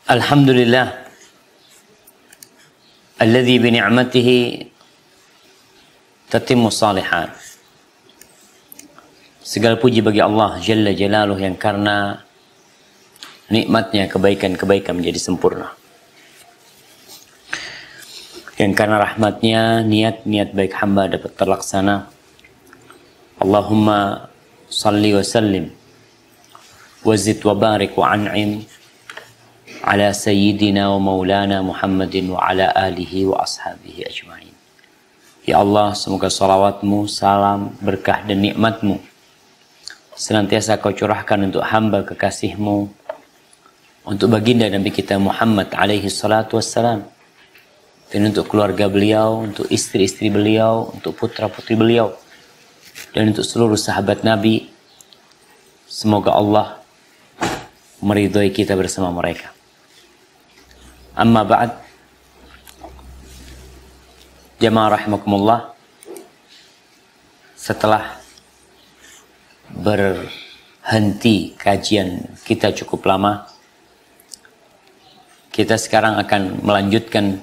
Alhamdulillah alladzi bi ni'matihi tatimmu shalihat. Segala puji bagi Allah Jalla Jalaluh yang karena nikmatnya kebaikan-kebaikan menjadi sempurna. Yang karena rahmatnya niat-niat baik hamba dapat terlaksana. Allahumma salli wa sallim wa zid wa barik wa an'im ala sayyidina wa maulana Muhammadin wa ala alihi wa ashabihi ajma'in. Ya Allah, semoga salawatmu, salam, berkah dan nikmatmu senantiasa kau curahkan untuk hamba kekasihmu, untuk baginda Nabi kita Muhammad alaihi salatu wassalam, dan untuk keluarga beliau, untuk istri-istri beliau, untuk putra-putri beliau, dan untuk seluruh sahabat Nabi. Semoga Allah meridhai kita bersama mereka. Amma ba'd, jamaah rahimakumullah, setelah berhenti kajian kita cukup lama, kita sekarang akan melanjutkan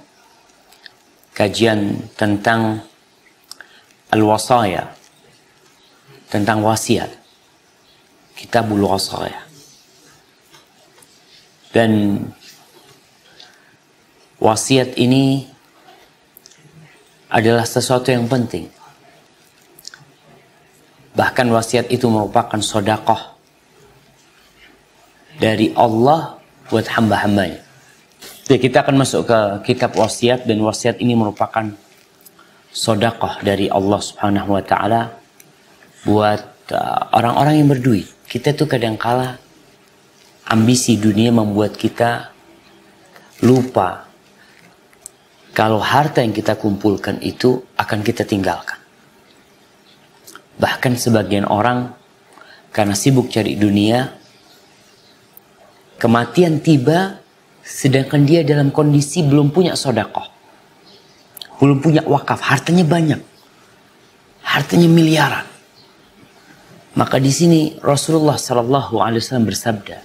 kajian tentang al-wasaya, tentang wasiat, kitabul wasaya. Dan wasiat ini adalah sesuatu yang penting. Bahkan wasiat itu merupakan sedekah dari Allah buat hamba-hambanya. Jadi kita akan masuk ke kitab wasiat, dan wasiat ini merupakan sedekah dari Allah Subhanahu wa taala buat orang-orang yang berduit. Kita tuh kadang-kala ambisi dunia membuat kita lupa kalau harta yang kita kumpulkan itu akan kita tinggalkan. Bahkan sebagian orang karena sibuk cari dunia, kematian tiba sedangkan dia dalam kondisi belum punya sedekah, belum punya wakaf, hartanya banyak, hartanya miliaran. Maka di sini Rasulullah SAW bersabda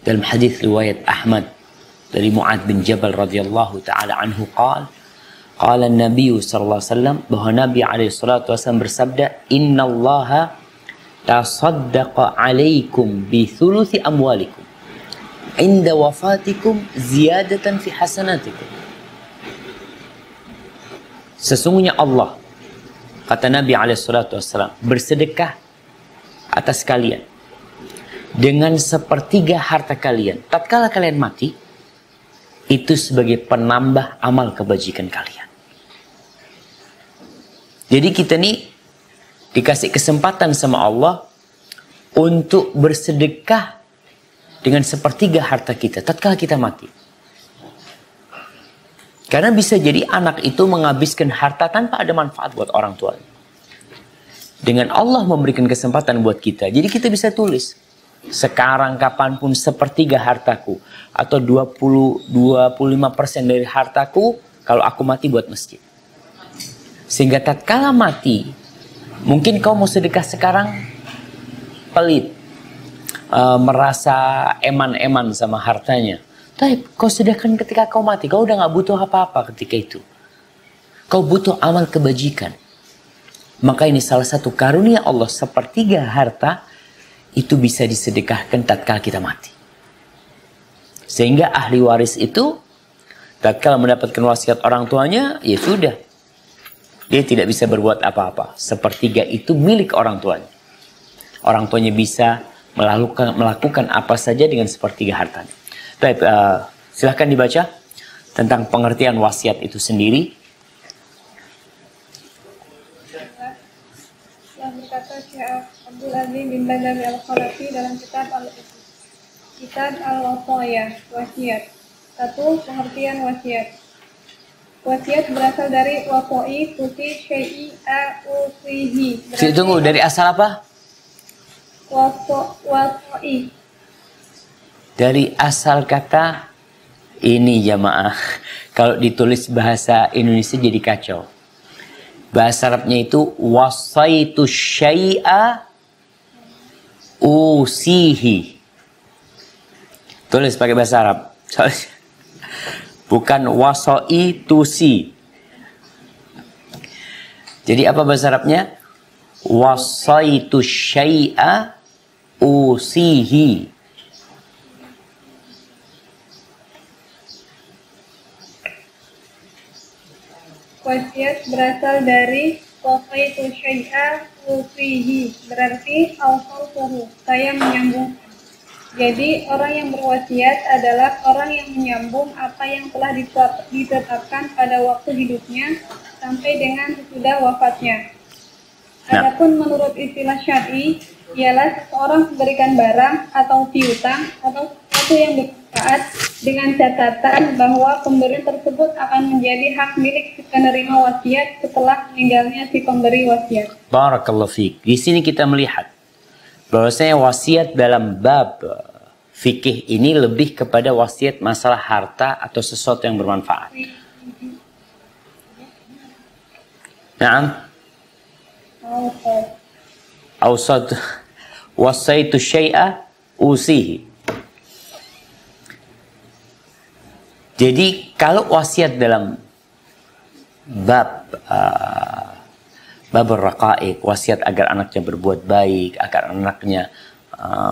dalam hadis riwayat Ahmad dari Mu'ad bin Jabal radhiyallahu taala anhu, qala Nabi sallallahu alaihi wasallam, bahwa Nabi alaihi salatu wasallam bersabda, innallaha tasaddaqa alaikum bi thuluthi amwalikum inda wafatikum ziyadatan fi hasanatikum. Sesungguhnya Allah, kata Nabi alaihi salatu wasallam, bersedekah atas kalian dengan sepertiga harta kalian tatkala kalian mati, itu sebagai penambah amal kebajikan kalian. Jadi kita nih dikasih kesempatan sama Allah untuk bersedekah dengan sepertiga harta kita tatkala kita mati. Karena bisa jadi anak itu menghabiskan harta tanpa ada manfaat buat orang tuanya. Dengan Allah memberikan kesempatan buat kita, jadi kita bisa tulis, sekarang kapanpun sepertiga hartaku atau 20-25% dari hartaku kalau aku mati buat masjid. Sehingga tatkala mati, mungkin kau mau sedekah sekarang pelit, merasa eman-eman sama hartanya. Tapi kau sedekahkan ketika kau mati, kau udah gak butuh apa-apa ketika itu. Kau butuh amal kebajikan. Maka ini salah satu karunia Allah, sepertiga harta itu bisa disedekahkan tatkala kita mati. Sehingga ahli waris itu tatkala mendapatkan wasiat orang tuanya, ya sudah, dia tidak bisa berbuat apa-apa. Sepertiga itu milik orang tuanya. Orang tuanya bisa melakukan apa saja dengan sepertiga hartanya. Baik, silahkan dibaca tentang pengertian wasiat itu sendiri. Yang berkata Syekh Abdul Aziz bin Badawi Al-Khalafi dalam kitab Al-Wasaya, wasiat. 1. Pengertian wasiat. Wasiat berasal dari wasoi, tusi, syai'i, usihi. Tunggu, dari asal apa? Wasoi. Dari asal kata ini, jamaah. Kalau ditulis bahasa Indonesia jadi kacau. Bahasa Arabnya itu wasaitu syai'a usihi. Tulis pakai bahasa Arab. Bukan wasoi tusi. Jadi apa bahasa Arabnya? Wasaitu syai'a usihi. Wasiat berasal dari wasaitu syai'a usihi, berarti awsaltuhu, saya menyambungkan. Jadi orang yang berwasiat adalah orang yang menyambung apa yang telah ditetapkan pada waktu hidupnya sampai dengan sesudah wafatnya. Adapun menurut istilah syar'i, ialah seseorang memberikan barang atau piutang atau sesuatu yang bermanfaat dengan catatan bahwa pemberi tersebut akan menjadi hak milik si penerima wasiat setelah meninggalnya si pemberi wasiat. Barakallahu fiik. Di sini kita melihat bahwasanya wasiat dalam bab fikih ini lebih kepada wasiat masalah harta atau sesuatu yang bermanfaat. Naam. Awsat wasaitu syai'a usihi. Jadi kalau wasiat dalam bab raqaiq, wasiat agar anaknya berbuat baik, agar anaknya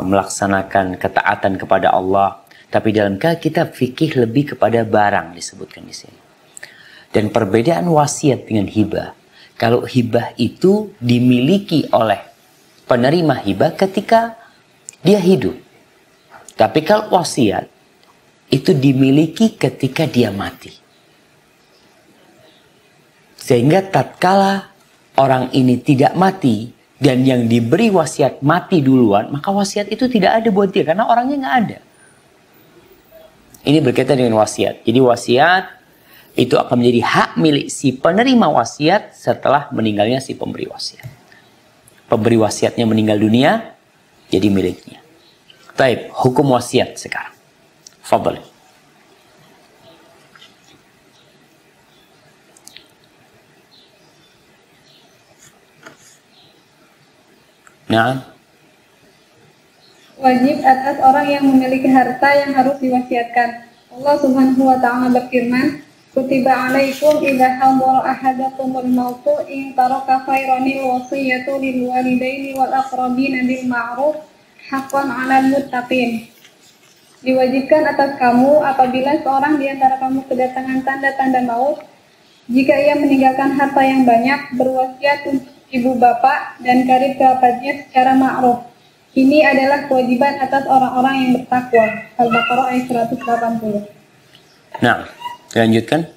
melaksanakan ketaatan kepada Allah, tapi dalam kitab fikih lebih kepada barang disebutkan di sini. Dan perbedaan wasiat dengan hibah. Kalau hibah itu dimiliki oleh penerima hibah ketika dia hidup. Tapi kalau wasiat itu dimiliki ketika dia mati. Sehingga tatkala orang ini tidak mati dan yang diberi wasiat mati duluan, maka wasiat itu tidak ada buat dia karena orangnya nggak ada. Ini berkaitan dengan wasiat. Jadi wasiat itu akan menjadi hak milik si penerima wasiat setelah meninggalnya si pemberi wasiat. Pemberi wasiatnya meninggal dunia, jadi miliknya. Baik, hukum wasiat sekarang. Fadhal. Nah. Wajib atas orang yang memiliki harta yang harus diwasiatkan. Allah Subhanahu wa taala berfirman, Kutiba alaikum idza hadara ahadakumul mautu in taraka khairanil wasiyatu lil walidaini wal aqrabina bil ma'ruf haqqan 'alal muttaqin. Diwajibkan atas kamu apabila seorang di antara kamu kedatangan tanda-tanda maut, jika ia meninggalkan harta yang banyak, berwasiat untuk ibu bapak dan karib kerabatnya secara ma'ruf. Ini adalah kewajiban atas orang-orang yang bertakwa. Al-Baqarah ayat 180. Nah, lanjutkan.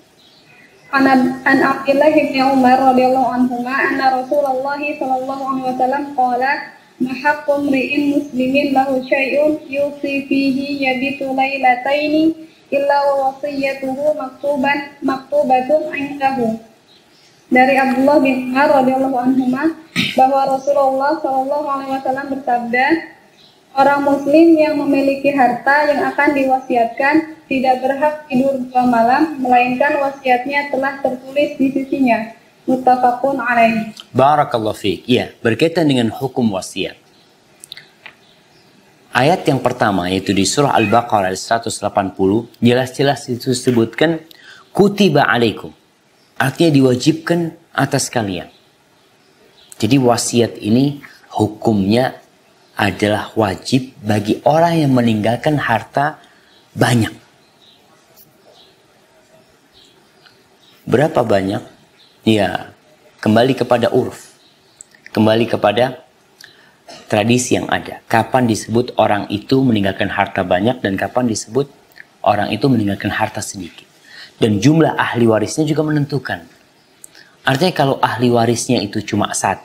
An Abdullah bin Umar radhiyallahu anhuma anna Rasulullah sallallahu alaihi wasallam qala ma haqqu imri'in muslimin lahu syai'un yusi fihi yabitu lailataini illa wa wasiyatuhu maktubatun 'indahu. Dari Abdullah bin Umar radhiyallahu anhuma bahwa Rasulullah sallallahu alaihi wasallam bersabda, orang muslim yang memiliki harta yang akan diwasiatkan tidak berhak tidur 2 malam, melainkan wasiatnya telah tertulis di sisinya. Muttafaqun alaih. Barakallahu fiik. Ya, berkaitan dengan hukum wasiat. Ayat yang pertama yaitu di surah Al-Baqarah 180, jelas-jelas itu disebutkan kutiba alaikum. Artinya diwajibkan atas kalian. Jadi wasiat ini hukumnya adalah wajib bagi orang yang meninggalkan harta banyak. Berapa banyak? Ya, kembali kepada urf. Kembali kepada tradisi yang ada. Kapan disebut orang itu meninggalkan harta banyak dan kapan disebut orang itu meninggalkan harta sedikit. Dan jumlah ahli warisnya juga menentukan. Artinya kalau ahli warisnya itu cuma 1,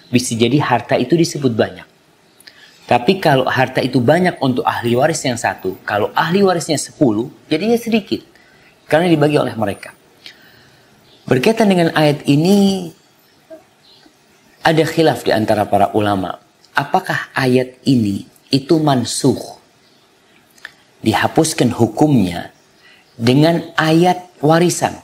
bisa jadi harta itu disebut banyak. Tapi kalau harta itu banyak untuk ahli waris yang 1, kalau ahli warisnya 10, jadinya sedikit. Karena dibagi oleh mereka. Berkaitan dengan ayat ini, ada khilaf di antara para ulama. Apakah ayat ini itu mansukh? Dihapuskan hukumnya dengan ayat warisan.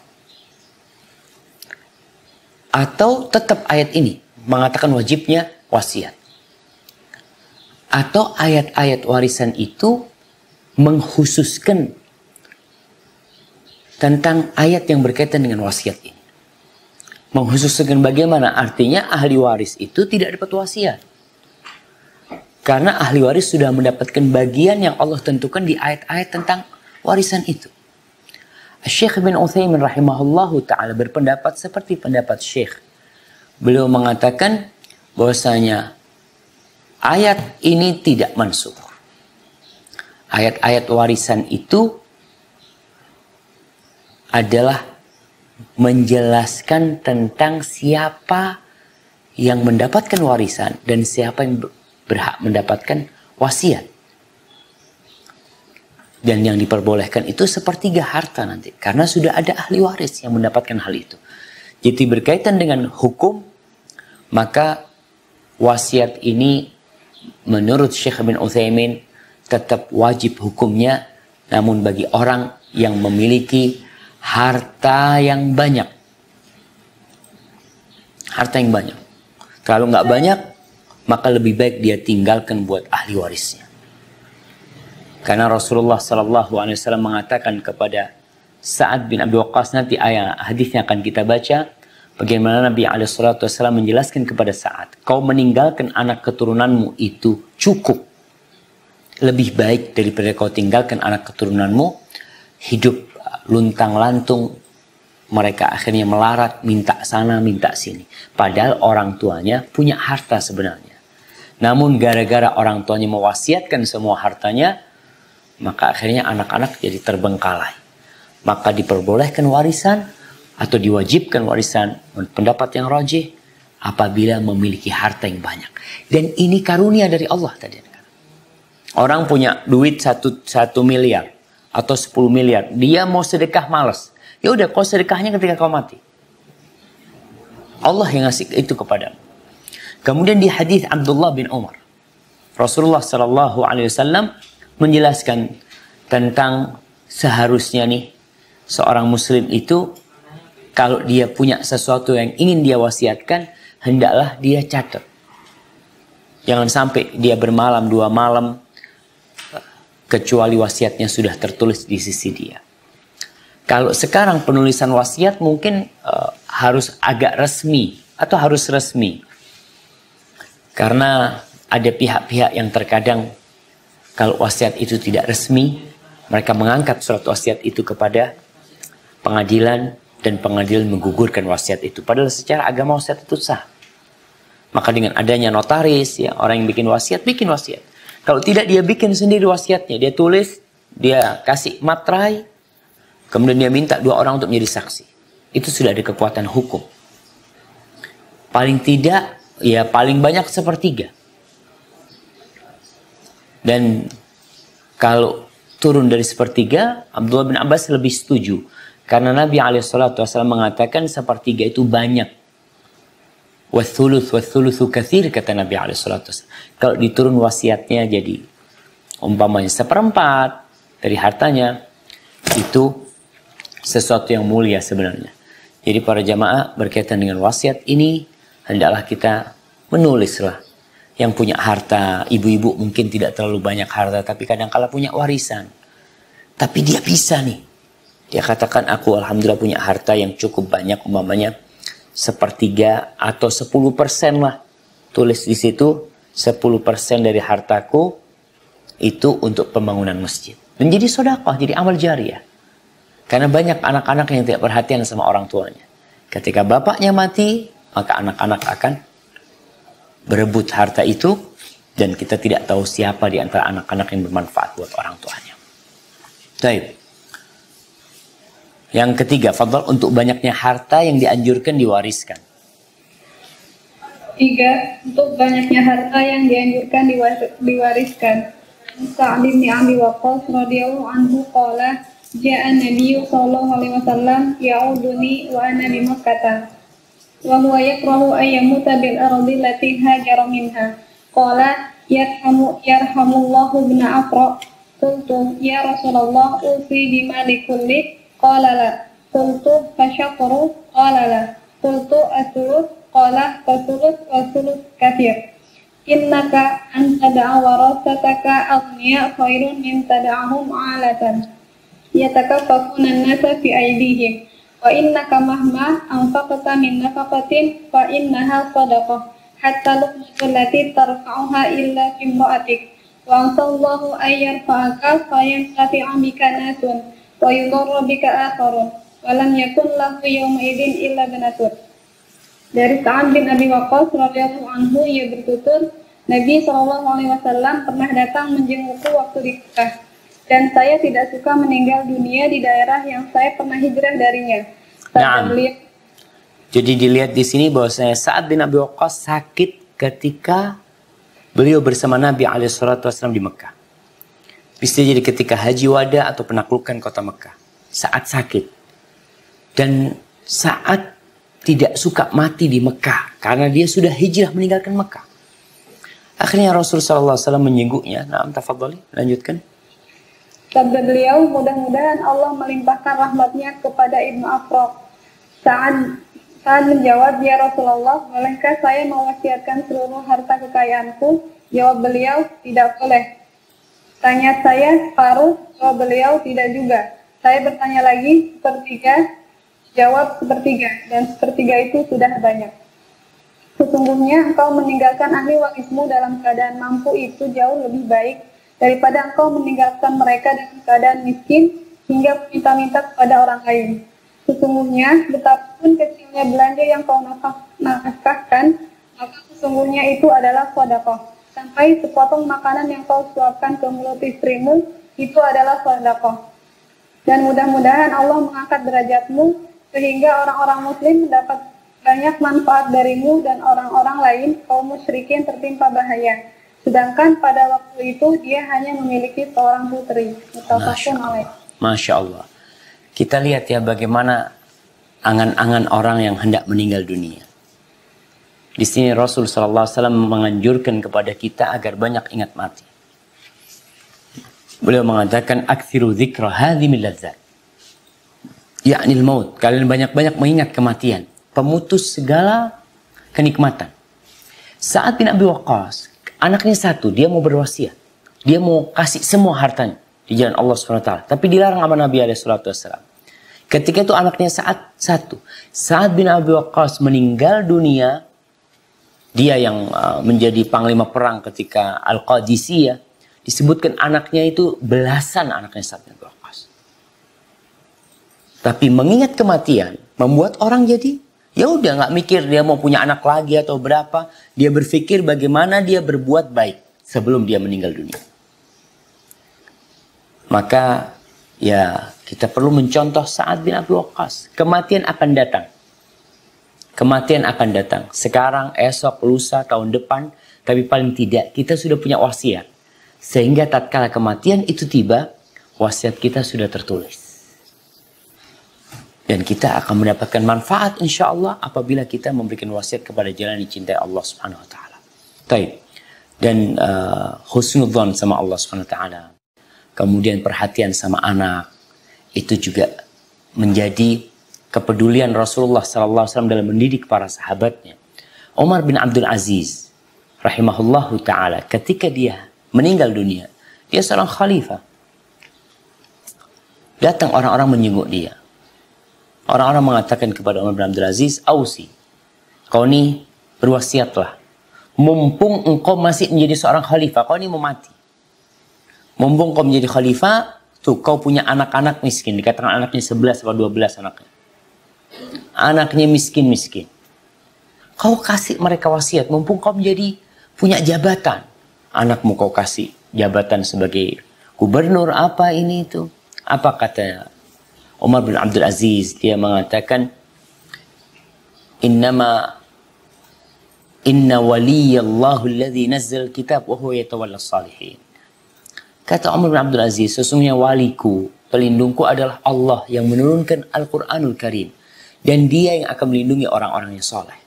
Atau tetap ayat ini mengatakan wajibnya wasiat. Atau ayat-ayat warisan itu mengkhususkan tentang ayat yang berkaitan dengan wasiat ini. Mengkhususkan bagaimana? Artinya ahli waris itu tidak dapat wasiat. Karena ahli waris sudah mendapatkan bagian yang Allah tentukan di ayat-ayat tentang warisan itu. Syekh bin Utsaimin rahimahullahu ta'ala berpendapat seperti pendapat Syekh. Beliau mengatakan bahwasanya ayat ini tidak mansukh. Ayat-ayat warisan itu adalah menjelaskan tentang siapa yang mendapatkan warisan dan siapa yang berhak mendapatkan wasiat. Dan yang diperbolehkan itu sepertiga harta nanti. Karena sudah ada ahli waris yang mendapatkan hal itu. Jadi berkaitan dengan hukum, maka wasiat ini menurut Syekh bin Utsaimin tetap wajib hukumnya. Namun bagi orang yang memiliki harta yang banyak. Harta yang banyak. Kalau nggak banyak, maka lebih baik dia tinggalkan buat ahli warisnya. Karena Rasulullah SAW mengatakan kepada Sa'ad bin Abi Waqqas, nanti ayat hadisnya akan kita baca, bagaimana Nabi SAW menjelaskan kepada Sa'ad, kau meninggalkan anak keturunanmu itu cukup. Lebih baik daripada kau tinggalkan anak keturunanmu hidup luntang-lantung, mereka akhirnya melarat, minta sana, minta sini. Padahal orang tuanya punya harta sebenarnya. Namun gara-gara orang tuanya mewasiatkan semua hartanya, maka akhirnya anak-anak jadi terbengkalai. Maka diperbolehkan warisan atau diwajibkan warisan, pendapat yang rajih, apabila memiliki harta yang banyak. Dan ini karunia dari Allah tadi. Orang punya duit 1 miliar atau 10 miliar, dia mau sedekah malas. Ya udah, kau sedekahnya ketika kau mati. Allah yang ngasih itu kepadamu. Kemudian di hadis Abdullah bin Umar, Rasulullah SAW menjelaskan tentang seharusnya nih seorang muslim itu kalau dia punya sesuatu yang ingin dia wasiatkan, hendaklah dia catat. Jangan sampai dia bermalam 2 malam kecuali wasiatnya sudah tertulis di sisi dia. Kalau sekarang penulisan wasiat mungkin harus agak resmi atau harus resmi. Karena ada pihak-pihak yang terkadang kalau wasiat itu tidak resmi, mereka mengangkat surat wasiat itu kepada pengadilan dan pengadilan menggugurkan wasiat itu. Padahal secara agama wasiat itu sah. Maka dengan adanya notaris, ya, orang yang bikin wasiat. Kalau tidak, dia bikin sendiri wasiatnya. Dia tulis, dia kasih materai, kemudian dia minta 2 orang untuk menjadi saksi. Itu sudah ada kekuatan hukum. Paling tidak, ya paling banyak 1/3. Dan kalau turun dari 1/3, Abdullah bin Abbas lebih setuju. Karena Nabi SAW mengatakan 1/3 itu banyak. Wathuluthu kathir, kata Nabi SAW. Kalau diturun wasiatnya jadi umpamanya 1/4 dari hartanya, itu sesuatu yang mulia sebenarnya. Jadi para jamaah berkaitan dengan wasiat ini, hendaklah kita menulislah. Yang punya harta, ibu-ibu mungkin tidak terlalu banyak harta, tapi kadang-kala punya warisan. Tapi dia bisa nih. Dia katakan, aku alhamdulillah punya harta yang cukup banyak, umpamanya 1/3 atau 10% lah. Tulis di situ, 10% dari hartaku itu untuk pembangunan masjid. Dan jadi sedekah, jadi amal jariah. Karena banyak anak-anak yang tidak perhatian sama orang tuanya. Ketika bapaknya mati, maka anak-anak akan berebut harta itu. Dan kita tidak tahu siapa di antara anak-anak yang bermanfaat buat orang tuanya. Baik. Yang ketiga, fadhal, untuk banyaknya harta yang dianjurkan diwariskan. 3. Untuk banyaknya harta yang dianjurkan diwariskan. Sa'ad bin Abi Waqqas radhiyallahu anhu qala, ja'a Nabi sallallahu alaihi wasallam ya'uduni wa ana bi Makkah. Wa huwa yakrahu ay yamuta bil ardi allati hajara minha. Qala yarhamullahu ibn Afra. Qultu ya Rasulullah usi bima likulli. Qala la. Qultu fasyaqru. Qala la. Qultu as-sulus. Qala fasulus wa sulus kathir. Innaka an tad'a warasataka aghniya khairun min tad'ahum 'alatan yatakaffafuna an-nasa fi aydihim wa innaka mahma anfaqta min nafaqatin fa innaha shadaqah hatta luqmatul lati tarfa'uha illa fi imra'atik wa ansallahu ay yarfa'aka fa yantafi'a bika nasun wa yudarra bika akharun wa lam yakun lahu yawma idzin illa banatun. Dari Sa'ad bin Abi Waqqas radhiyallahu anhu, ia bertutur, Nabi SAW pernah datang menjengukku waktu di Mekah, dan saya tidak suka meninggal dunia di daerah yang saya pernah hijrah darinya. Nah, jadi dilihat di sini bahwasanya Sa'ad bin Abi Waqqas sakit ketika beliau bersama Nabi SAW di Mekah. Bisa jadi ketika haji wada atau penaklukan kota Mekah. Saat sakit. Dan saat tidak suka mati di Mekah karena dia sudah hijrah meninggalkan Mekah. Akhirnya Rasulullah SAW menyengguknya. Nah, tafadhali, lanjutkan. Sabda beliau, mudah-mudahan Allah melimpahkan rahmatnya kepada Ibnu Afraq. Saat menjawab, ya Rasulullah, bolehkah saya mewasiatkan seluruh harta kekayaanku? Jawab beliau, tidak boleh. Tanya saya, separuh? Jawab beliau, tidak juga. Saya bertanya lagi, sepertiga? Jawab, sepertiga. Dan sepertiga itu sudah banyak. Sesungguhnya engkau meninggalkan ahli warismu dalam keadaan mampu itu jauh lebih baik daripada engkau meninggalkan mereka dalam keadaan miskin hingga minta-minta kepada orang lain. Sesungguhnya betapapun kecilnya belanja yang kau nafkahkan, maka sesungguhnya itu adalah sedekah. Sampai sepotong makanan yang kau suapkan ke mulut istrimu, itu adalah sedekah. Dan mudah-mudahan Allah mengangkat derajatmu sehingga orang-orang muslim mendapat banyak manfaat darimu dan orang-orang lain kaum musyrikin tertimpa bahaya. Sedangkan pada waktu itu dia hanya memiliki seorang putri. Muttafaqun alaih. Masya Allah. Kita lihat ya bagaimana angan-angan orang yang hendak meninggal dunia. Di sini Rasul SAW menganjurkan kepada kita agar banyak ingat mati. Beliau mengatakan aktsiru dzikra hadhimil ladzat. Ya'nil maut. Kalian banyak-banyak mengingat kematian. Pemutus segala kenikmatan. Sa'ad bin Abi Waqqas, anaknya satu, dia mau berwasiat. Dia mau kasih semua hartanya di jalan Allah SWT. Tapi dilarang sama Nabi SAW. Ketika itu anaknya Sa'ad satu. Sa'ad bin Abi Waqqas meninggal dunia. Dia yang menjadi panglima perang ketika Al-Qadisiyah. Disebutkan anaknya itu belasan anaknya Sa'ad bin Abi Waqqas. Tapi mengingat kematian membuat orang jadi ya udah nggak mikir dia mau punya anak lagi atau berapa. Dia berpikir bagaimana dia berbuat baik sebelum dia meninggal dunia. Maka ya kita perlu mencontoh Sa'ad bin Abi Waqqas. Kematian akan datang. Kematian akan datang. Sekarang, esok, lusa, tahun depan. Tapi paling tidak kita sudah punya wasiat. Sehingga tatkala kematian itu tiba, wasiat kita sudah tertulis. Dan kita akan mendapatkan manfaat insya Allah apabila kita memberikan wasiat kepada jalan yang dicintai Allah Subhanahu Wa Taala. Taib. Dan husnudzon sama Allah Subhanahu Wa Taala. Kemudian perhatian sama anak itu juga menjadi kepedulian Rasulullah SAW dalam mendidik para sahabatnya. Umar bin Abdul Aziz, rahimahullahu taala, ketika dia meninggal dunia, dia seorang khalifah. Datang orang-orang menyenguk dia. Orang-orang mengatakan kepada Umar bin Abdul Aziz, "Ausi, kau ini berwasiatlah. Mumpung engkau masih menjadi seorang khalifah, kau ini mau mati. Mumpung kau menjadi khalifah, tuh kau punya anak-anak miskin." Dikatakan anaknya 11 atau 12 anaknya. Anaknya miskin-miskin. Kau kasih mereka wasiat, mumpung kau menjadi punya jabatan. Anakmu kau kasih jabatan sebagai gubernur apa ini itu. Apa kata Umar bin Abdul Aziz? Dia mengatakan, Inna waliyallahu alladhi nazzal kitab wa huwa yatawalla salihin. Kata Umar bin Abdul Aziz, sesungguhnya waliku, pelindungku adalah Allah yang menurunkan Al-Quranul Karim. Dan dia yang akan melindungi orang-orang yang soleh.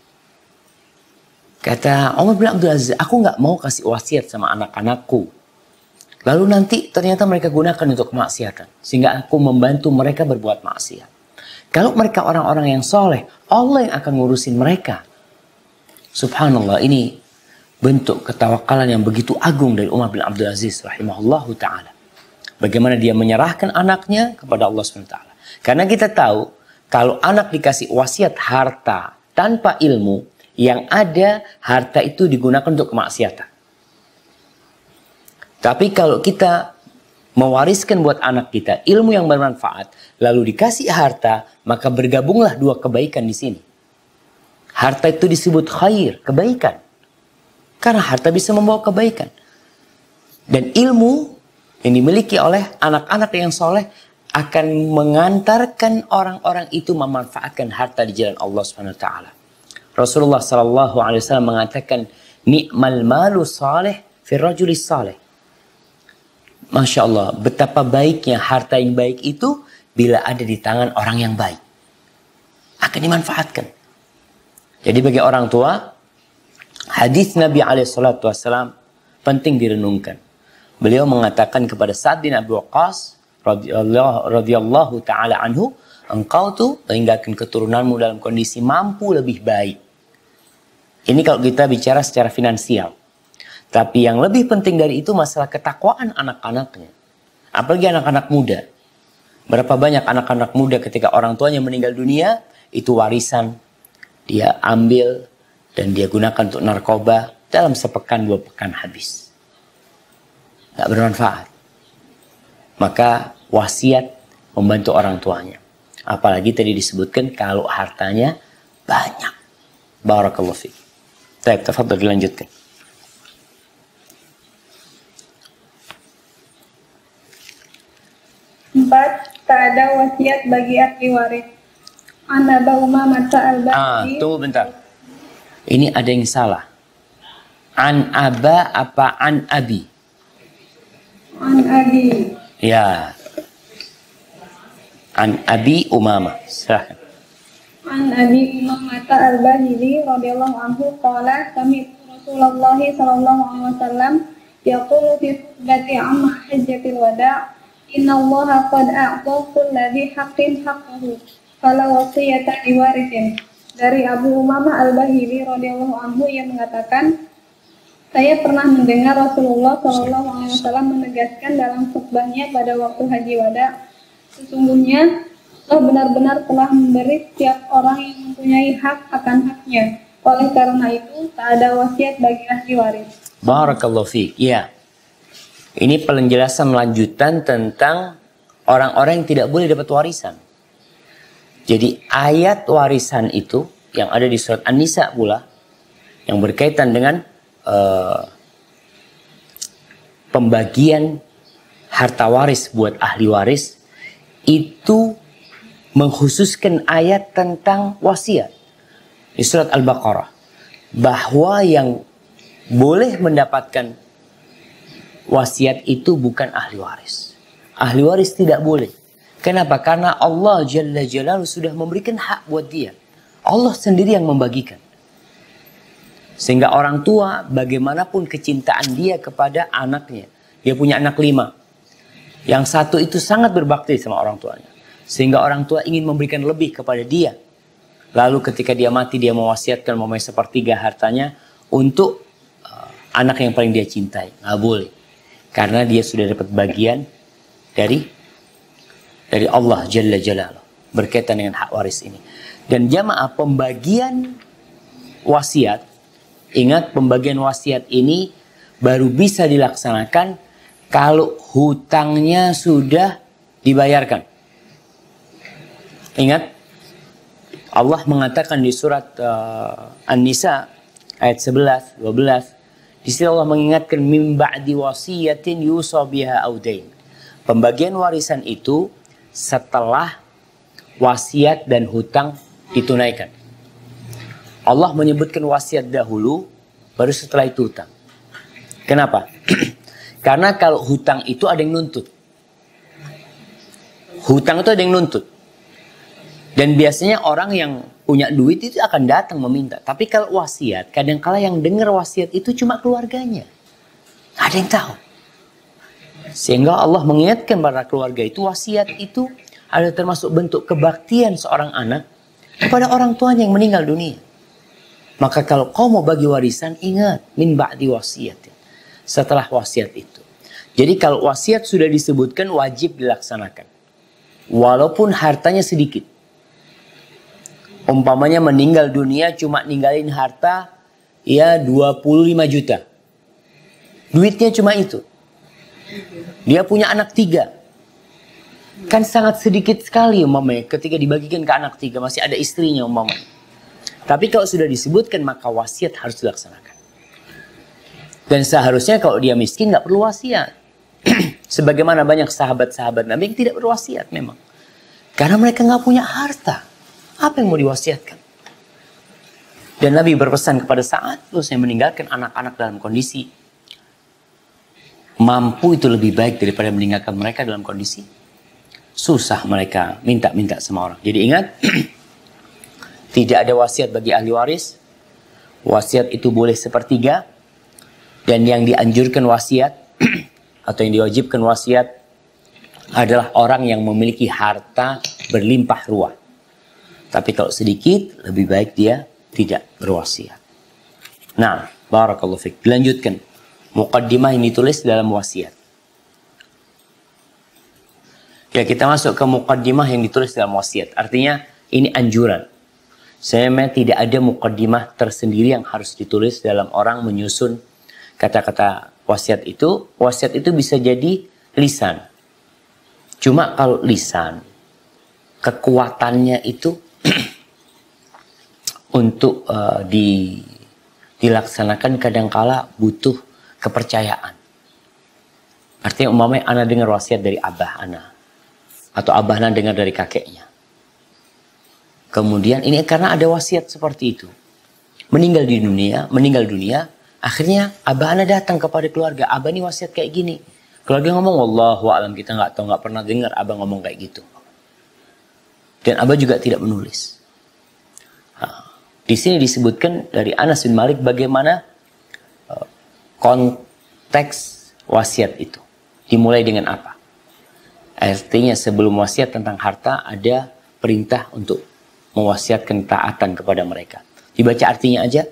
Kata Umar bin Abdul Aziz, aku nggak mau kasih wasiat sama anak-anakku. Lalu nanti ternyata mereka gunakan untuk kemaksiatan. Sehingga aku membantu mereka berbuat maksiat. Kalau mereka orang-orang yang soleh, Allah yang akan ngurusin mereka. Subhanallah, ini bentuk ketawakalan yang begitu agung dari Umar bin Abdul Aziz rahimahullahu ta'ala. Bagaimana dia menyerahkan anaknya kepada Allah SWT. Karena kita tahu, kalau anak dikasih wasiat harta tanpa ilmu, yang ada harta itu digunakan untuk kemaksiatan. Tapi kalau kita mewariskan buat anak kita ilmu yang bermanfaat, lalu dikasih harta, maka bergabunglah dua kebaikan di sini. Harta itu disebut khair, kebaikan. Karena harta bisa membawa kebaikan. Dan ilmu yang dimiliki oleh anak-anak yang soleh akan mengantarkan orang-orang itu memanfaatkan harta di jalan Allah SWT. Rasulullah SAW mengatakan, ni'mal malu salih fi rajulis salih. Masya Allah, betapa baiknya harta yang baik itu bila ada di tangan orang yang baik. Akan dimanfaatkan. Jadi bagi orang tua, hadis Nabi SAW penting direnungkan. Beliau mengatakan kepada Sa'd bin Abi Waqqas radhiyallahu ta'ala anhu, engkau tuh meninggalkan keturunanmu dalam kondisi mampu lebih baik. Ini kalau kita bicara secara finansial. Tapi yang lebih penting dari itu masalah ketakwaan anak-anaknya. Apalagi anak-anak muda. Berapa banyak anak-anak muda ketika orang tuanya meninggal dunia, itu warisan dia ambil dan dia gunakan untuk narkoba, dalam sepekan 2 pekan habis. Nggak bermanfaat. Maka wasiat membantu orang tuanya. Apalagi tadi disebutkan kalau hartanya banyak. Barakallahu fiik. Baik, tafadhal dilanjutkan. Tak ada wasiat bagi ahli waris. An Aba Umamah al-Bahili. Tunggu bentar. Ini ada yang salah. An Aba apa an Abi? An Abi. Ya. An Abi Umamah. Silahkan. An Abi Umamah al-Bahili radhiyallahu anhu qala sami'tu Rasulullah sallallahu alaihi wasallam yaqulu fi khutbati amma hajjatil wada' inna Allah qad a'ta kulli haqqin haqqahu fala wasiyata liwarithin. Dari Abu Umamah al-Bahili radhiyallahu anhu yang mengatakan, saya pernah mendengar Rasulullah sallallahu alaihi wasallam menegaskan dalam khutbahnya pada waktu haji wada, sesungguhnya Allah benar-benar telah memberi setiap orang yang mempunyai hak akan haknya. Oleh karena itu, tak ada wasiat bagi ahli waris. Barakallahu fiik. Ya. Ini penjelasan lanjutan tentang orang-orang yang tidak boleh dapat warisan. Jadi ayat warisan itu yang ada di surat An-Nisa pula, yang berkaitan dengan pembagian harta waris buat ahli waris, itu mengkhususkan ayat tentang wasiat di surat Al-Baqarah, bahwa yang boleh mendapatkan wasiat itu bukan ahli waris. Ahli waris tidak boleh. Kenapa? Karena Allah Jalla Jalaluhu sudah memberikan hak buat dia. Allah sendiri yang membagikan. Sehingga orang tua bagaimanapun kecintaan dia kepada anaknya. Dia punya anak 5. Yang satu itu sangat berbakti sama orang tuanya. Sehingga orang tua ingin memberikan lebih kepada dia. Lalu ketika dia mati, dia mewasiatkan mempunyai 1/3 hartanya untuk anak yang paling dia cintai. Nggak boleh. Karena dia sudah dapat bagian dari Allah Jalla Jalaluhu. Berkaitan dengan hak waris ini. Dan jamaah, pembagian wasiat. Ingat, pembagian wasiat ini baru bisa dilaksanakan kalau hutangnya sudah dibayarkan. Ingat, Allah mengatakan di surat An-Nisa ayat 11, 12. Di sini Allah mengingatkan min ba'di wasiyatin yusa biha audain. Pembagian warisan itu setelah wasiat dan hutang ditunaikan. Allah menyebutkan wasiat dahulu, baru setelah itu hutang. Kenapa? Karena kalau hutang itu ada yang nuntut. Hutang itu ada yang nuntut. Dan biasanya orang yang punya duit itu akan datang meminta. Tapi kalau wasiat, kadang-kala yang dengar wasiat itu cuma keluarganya. Nggak ada yang tahu. Sehingga Allah mengingatkan para keluarga itu, wasiat itu ada termasuk bentuk kebaktian seorang anak kepada orang tuanya yang meninggal dunia. Maka kalau kau mau bagi warisan, ingat min ba'di wasiat. Setelah wasiat itu. Jadi kalau wasiat sudah disebutkan wajib dilaksanakan. Walaupun hartanya sedikit. Umpamanya meninggal dunia cuma ninggalin harta ya 25 juta. Duitnya cuma itu. Dia punya anak 3. Kan sangat sedikit sekali umpamanya ketika dibagikan ke anak 3. Masih ada istrinya umpamanya. Tapi kalau sudah disebutkan maka wasiat harus dilaksanakan. Dan seharusnya kalau dia miskin nggak perlu wasiat. Sebagaimana banyak sahabat-sahabat Nabi yang tidak berwasiat memang. Karena mereka nggak punya harta. Apa yang mau diwasiatkan? Dan Nabi berpesan kepada Sa'ad, saya meninggalkan anak-anak dalam kondisi mampu itu lebih baik daripada meninggalkan mereka dalam kondisi susah mereka minta-minta sama orang. Jadi ingat, tidak ada wasiat bagi ahli waris. Wasiat itu boleh sepertiga. Dan yang dianjurkan wasiat atau yang diwajibkan wasiat adalah orang yang memiliki harta berlimpah ruah. Tapi kalau sedikit, lebih baik dia tidak berwasiat. Nah, barakallahu fiik. Dilanjutkan. Muqaddimah yang ditulis dalam wasiat. Ya, kita masuk ke muqaddimah yang ditulis dalam wasiat. Artinya, ini anjuran. Sebenarnya tidak ada muqaddimah tersendiri yang harus ditulis dalam orang menyusun kata-kata wasiat itu. Wasiat itu bisa jadi lisan. Cuma kalau lisan, kekuatannya itu untuk dilaksanakan kadangkala butuh kepercayaan. Artinya umpamanya ana dengar wasiat dari abah ana. Atau abah ana dengar dari kakeknya. Kemudian ini karena ada wasiat seperti itu. Meninggal dunia, akhirnya abah ana datang kepada keluarga. Abah ini wasiat kayak gini. Keluarga ngomong, wallahu a'lam, kita nggak tahu, nggak pernah dengar abah ngomong kayak gitu. Dan abah juga tidak menulis. Di sini disebutkan dari Anas bin Malik bagaimana konteks wasiat itu. Dimulai dengan apa? Artinya sebelum wasiat tentang harta ada perintah untuk mewasiatkan taatan kepada mereka. Dibaca artinya aja.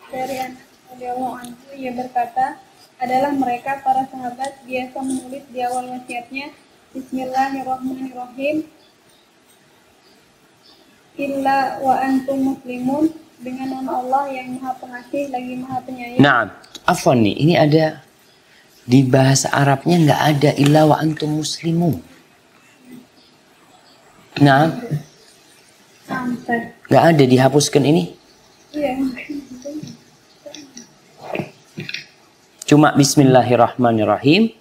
Dari Anas radhiyallahu anhu, ia berkata, adalah mereka para sahabat biasa menulis di awal wasiatnya Bismillahirrahmanirrahim illa wa antum muslimun, dengan nama Allah yang maha pengasih lagi maha penyayang. Nah, afwan nih, ini ada di bahasa Arabnya nggak ada illa wa antum muslimun. Nah, Sampai. nggak ada, dihapuskan ini. Iya. Cuma Bismillahirrahmanirrahim.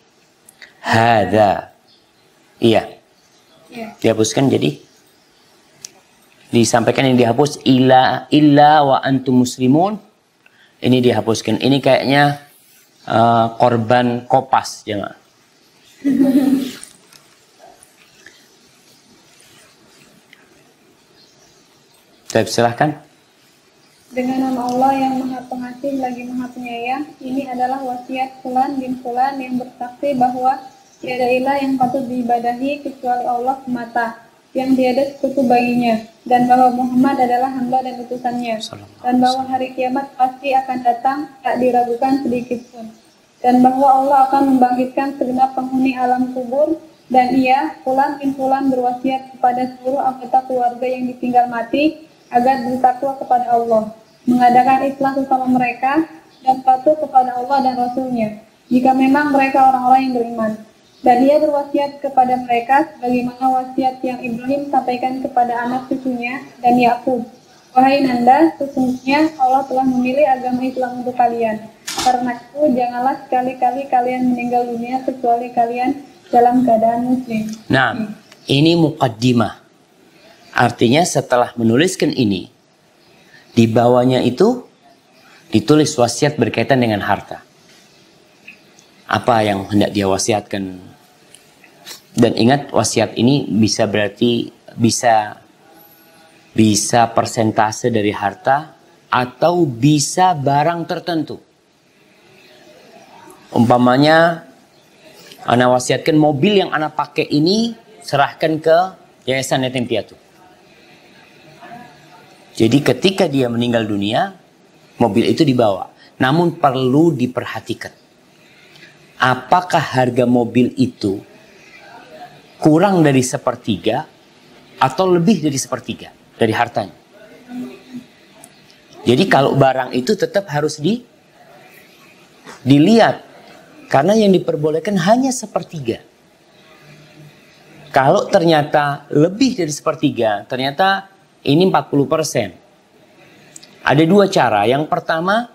Hadza. Iya. Iya. Dihapuskan jadi disampaikan yang dihapus illa wa antum muslimun. Ini dihapuskan. Ini kayaknya korban kopas jemaah. Baik, silahkan. Dengan nama Allah yang maha pengasih lagi maha penyayang, ini adalah wasiat Fulan bin Fulan yang bersaksi bahwa tiada ilah yang patut diibadahi kecuali Allah semata, yang tiada sekutu baginya, dan bahwa Muhammad adalah hamba dan utusannya, dan bahwa hari kiamat pasti akan datang, tak diragukan sedikit pun, dan bahwa Allah akan membangkitkan segenap penghuni alam kubur, dan ia, Fulan bin Fulan, berwasiat kepada seluruh anggota keluarga yang ditinggal mati agar bertakwa kepada Allah, mengadakan islah sesama mereka, dan patuh kepada Allah dan Rasul-Nya, jika memang mereka orang-orang yang beriman. Dan ia berwasiat kepada mereka sebagaimana wasiat yang Ibrahim sampaikan kepada anak cucunya dan Yakub. Wahai Nanda, sesungguhnya Allah telah memilih agama Islam untuk kalian. Karena itu, janganlah sekali-kali kalian meninggal dunia kecuali kalian dalam keadaan muslim. Nah, ini muqaddimah. Artinya setelah menuliskan ini, di bawahnya itu ditulis wasiat berkaitan dengan harta. Apa yang hendak dia wasiatkan. Dan ingat, wasiat ini bisa berarti bisa persentase dari harta atau bisa barang tertentu. Umpamanya, ana wasiatkan mobil yang ana pakai ini serahkan ke Yayasan Yatim Piatu. Jadi ketika dia meninggal dunia, mobil itu dibawa. Namun perlu diperhatikan. Apakah harga mobil itu kurang dari sepertiga atau lebih dari sepertiga dari hartanya? Jadi kalau barang itu tetap harus dilihat. Karena yang diperbolehkan hanya sepertiga. Kalau ternyata lebih dari sepertiga, ternyata ini 40%. Ada dua cara. Yang pertama,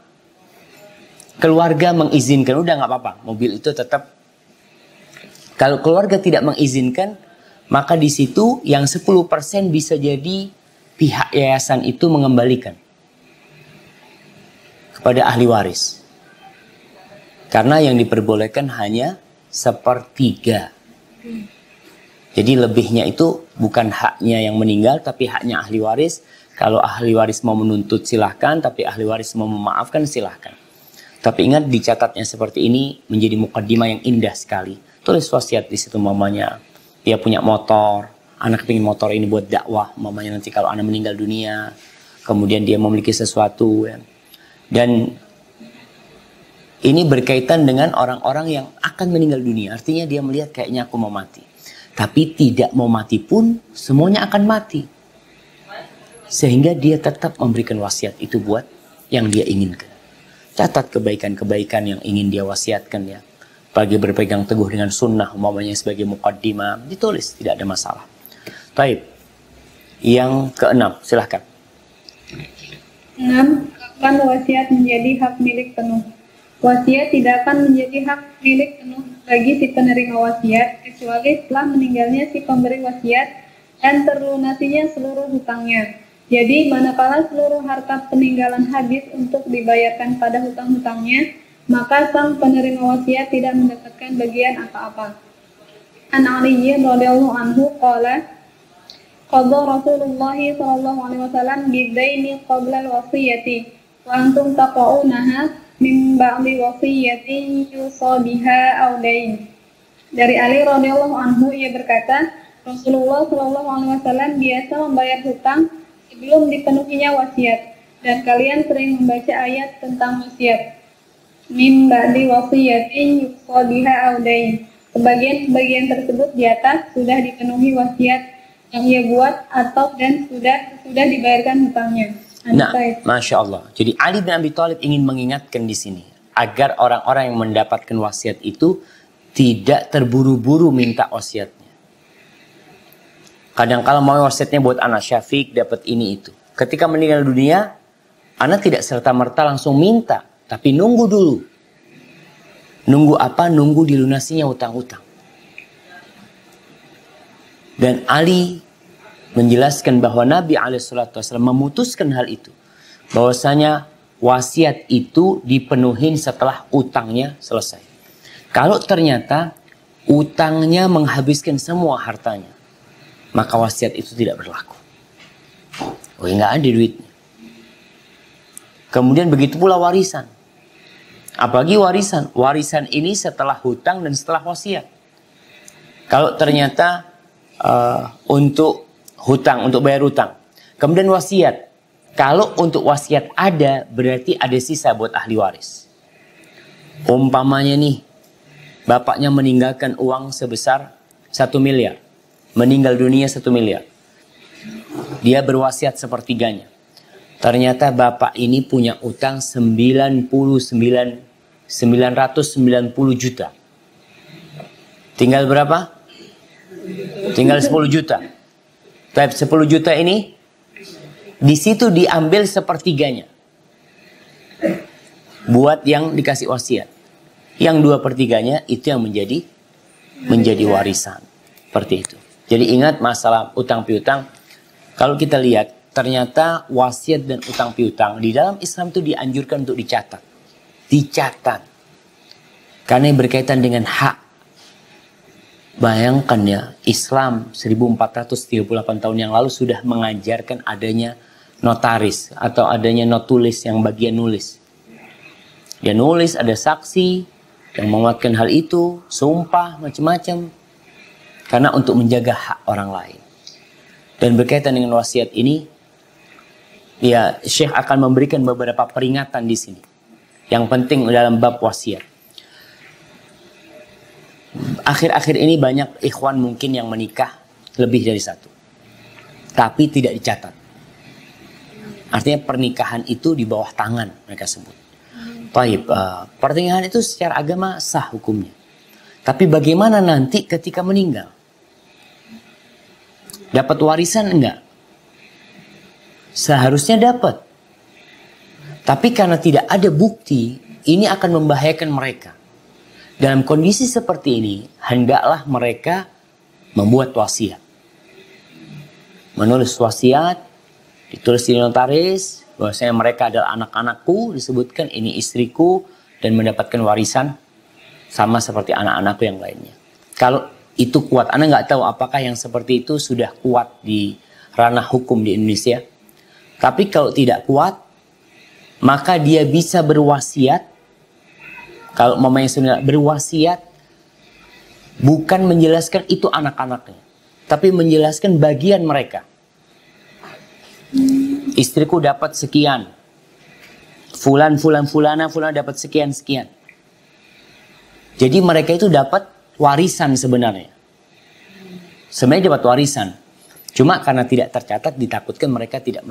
keluarga mengizinkan. Udah nggak apa-apa, mobil itu tetap. Kalau keluarga tidak mengizinkan, maka di situ yang 10% bisa jadi pihak yayasan itu mengembalikan kepada ahli waris. Karena yang diperbolehkan hanya sepertiga. Jadi lebihnya itu bukan haknya yang meninggal, tapi haknya ahli waris. Kalau ahli waris mau menuntut silahkan, tapi ahli waris mau memaafkan silahkan. Tapi ingat dicatatnya seperti ini menjadi mukaddimah yang indah sekali. Tulis wasiat di situ mamanya. Dia punya motor, anak pengen motor ini buat dakwah. Mamanya nanti kalau anak meninggal dunia, kemudian dia memiliki sesuatu. Ya. Dan ini berkaitan dengan orang-orang yang akan meninggal dunia. Artinya dia melihat kayaknya aku mau mati. Tapi tidak mau mati pun semuanya akan mati. Sehingga dia tetap memberikan wasiat itu buat yang dia inginkan. Catat kebaikan-kebaikan yang ingin dia wasiatkan ya. Bagi berpegang teguh dengan sunnah umpamanya sebagai muqaddimah. Ditulis, tidak ada masalah. Baik. Yang keenam, silahkan. 6. Kapan wasiat menjadi hak milik penuh? Wasiat tidak akan menjadi hak milik penuh bagi si penerima wasiat kecuali setelah meninggalnya si pemberi wasiat dan terlunasinya seluruh hutangnya. Jadi manakala seluruh harta peninggalan habis untuk dibayarkan pada hutang-hutangnya, maka sang penerima wasiat tidak mendapatkan bagian apa-apa. An Ali radhiyallahu anhu qala qadha Rasulullah sallallahu alaihi wasallam bidaini qabla al-wasiyati wa antum taqaunaha min ba'di wasiyatin yusa biha aw dain. Dari Ali radhiyallahu anhu ia berkata, Rasulullah sallallahu alaihi wasallam biasa membayar hutang sebelum dipenuhinya wasiat, dan kalian sering membaca ayat tentang wasiat. Min ba'di wasiyatin yusa biha aw dain. Sebagian tersebut di atas sudah dipenuhi wasiat yang ia buat atau dan sudah dibayarkan hutangnya. Nah, Masya Allah. Jadi Ali bin Abi Thalib ingin mengingatkan di sini agar orang-orang yang mendapatkan wasiat itu tidak terburu-buru minta wasiatnya. Kadang kala mau wasiatnya buat anak Syafiq dapat ini itu. Ketika meninggal dunia, anak tidak serta-merta langsung minta, tapi nunggu dulu. Nunggu apa? Nunggu dilunasinya hutang-hutang. Dan Ali menjelaskan bahwa Nabi SAW memutuskan hal itu. Bahwasanya wasiat itu dipenuhin setelah utangnya selesai. Kalau ternyata utangnya menghabiskan semua hartanya, maka wasiat itu tidak berlaku. Oh, nggak ada duitnya. Kemudian begitu pula warisan. Apalagi warisan. Warisan ini setelah hutang dan setelah wasiat. Kalau ternyata untuk hutang, untuk bayar hutang. Kemudian wasiat. Kalau untuk wasiat ada, berarti ada sisa buat ahli waris. Umpamanya nih, bapaknya meninggalkan uang sebesar 1 miliar. Meninggal dunia 1 miliar. Dia berwasiat sepertiganya. Ternyata bapak ini punya utang 990 juta. Tinggal berapa? Tinggal 10 juta. Tapi 10 juta ini di situ diambil sepertiganya buat yang dikasih wasiat. Yang 2/3 itu yang menjadi warisan. Seperti itu. Jadi ingat masalah utang piutang. Kalau kita lihat ternyata wasiat dan utang piutang di dalam Islam itu dianjurkan untuk dicatat. Dicatat. Karena berkaitan dengan hak. Bayangkan ya, Islam 1438 tahun yang lalu sudah mengajarkan adanya notaris atau adanya notulis yang bagian nulis. Dia nulis, ada saksi yang menguatkan hal itu, sumpah, macam-macam. Karena untuk menjaga hak orang lain. Dan berkaitan dengan wasiat ini, Ya, Syekh akan memberikan beberapa peringatan di sini. Yang penting dalam bab wasiat. Akhir-akhir ini banyak ikhwan mungkin yang menikah lebih dari satu. Tapi tidak dicatat. Artinya pernikahan itu di bawah tangan mereka sebut. Baik, pernikahan itu secara agama sah hukumnya. Tapi bagaimana nanti ketika meninggal? Dapat warisan enggak? Seharusnya dapat. Tapi karena tidak ada bukti, ini akan membahayakan mereka. Dalam kondisi seperti ini, hendaklah mereka membuat wasiat. Menulis wasiat, ditulis di notaris, bahwasanya mereka adalah anak-anakku, disebutkan ini istriku, dan mendapatkan warisan sama seperti anak-anakku yang lainnya. Kalau itu kuat, Anda nggak tahu apakah yang seperti itu sudah kuat di ranah hukum di Indonesia. Tapi kalau tidak kuat, maka dia bisa berwasiat. Kalau mamanya sudah berwasiat, bukan menjelaskan itu anak-anaknya, tapi menjelaskan bagian mereka. Istriku dapat sekian, fulan dapat sekian. Jadi mereka itu dapat warisan sebenarnya. Sebenarnya dapat warisan. Cuma karena tidak tercatat, ditakutkan mereka tidak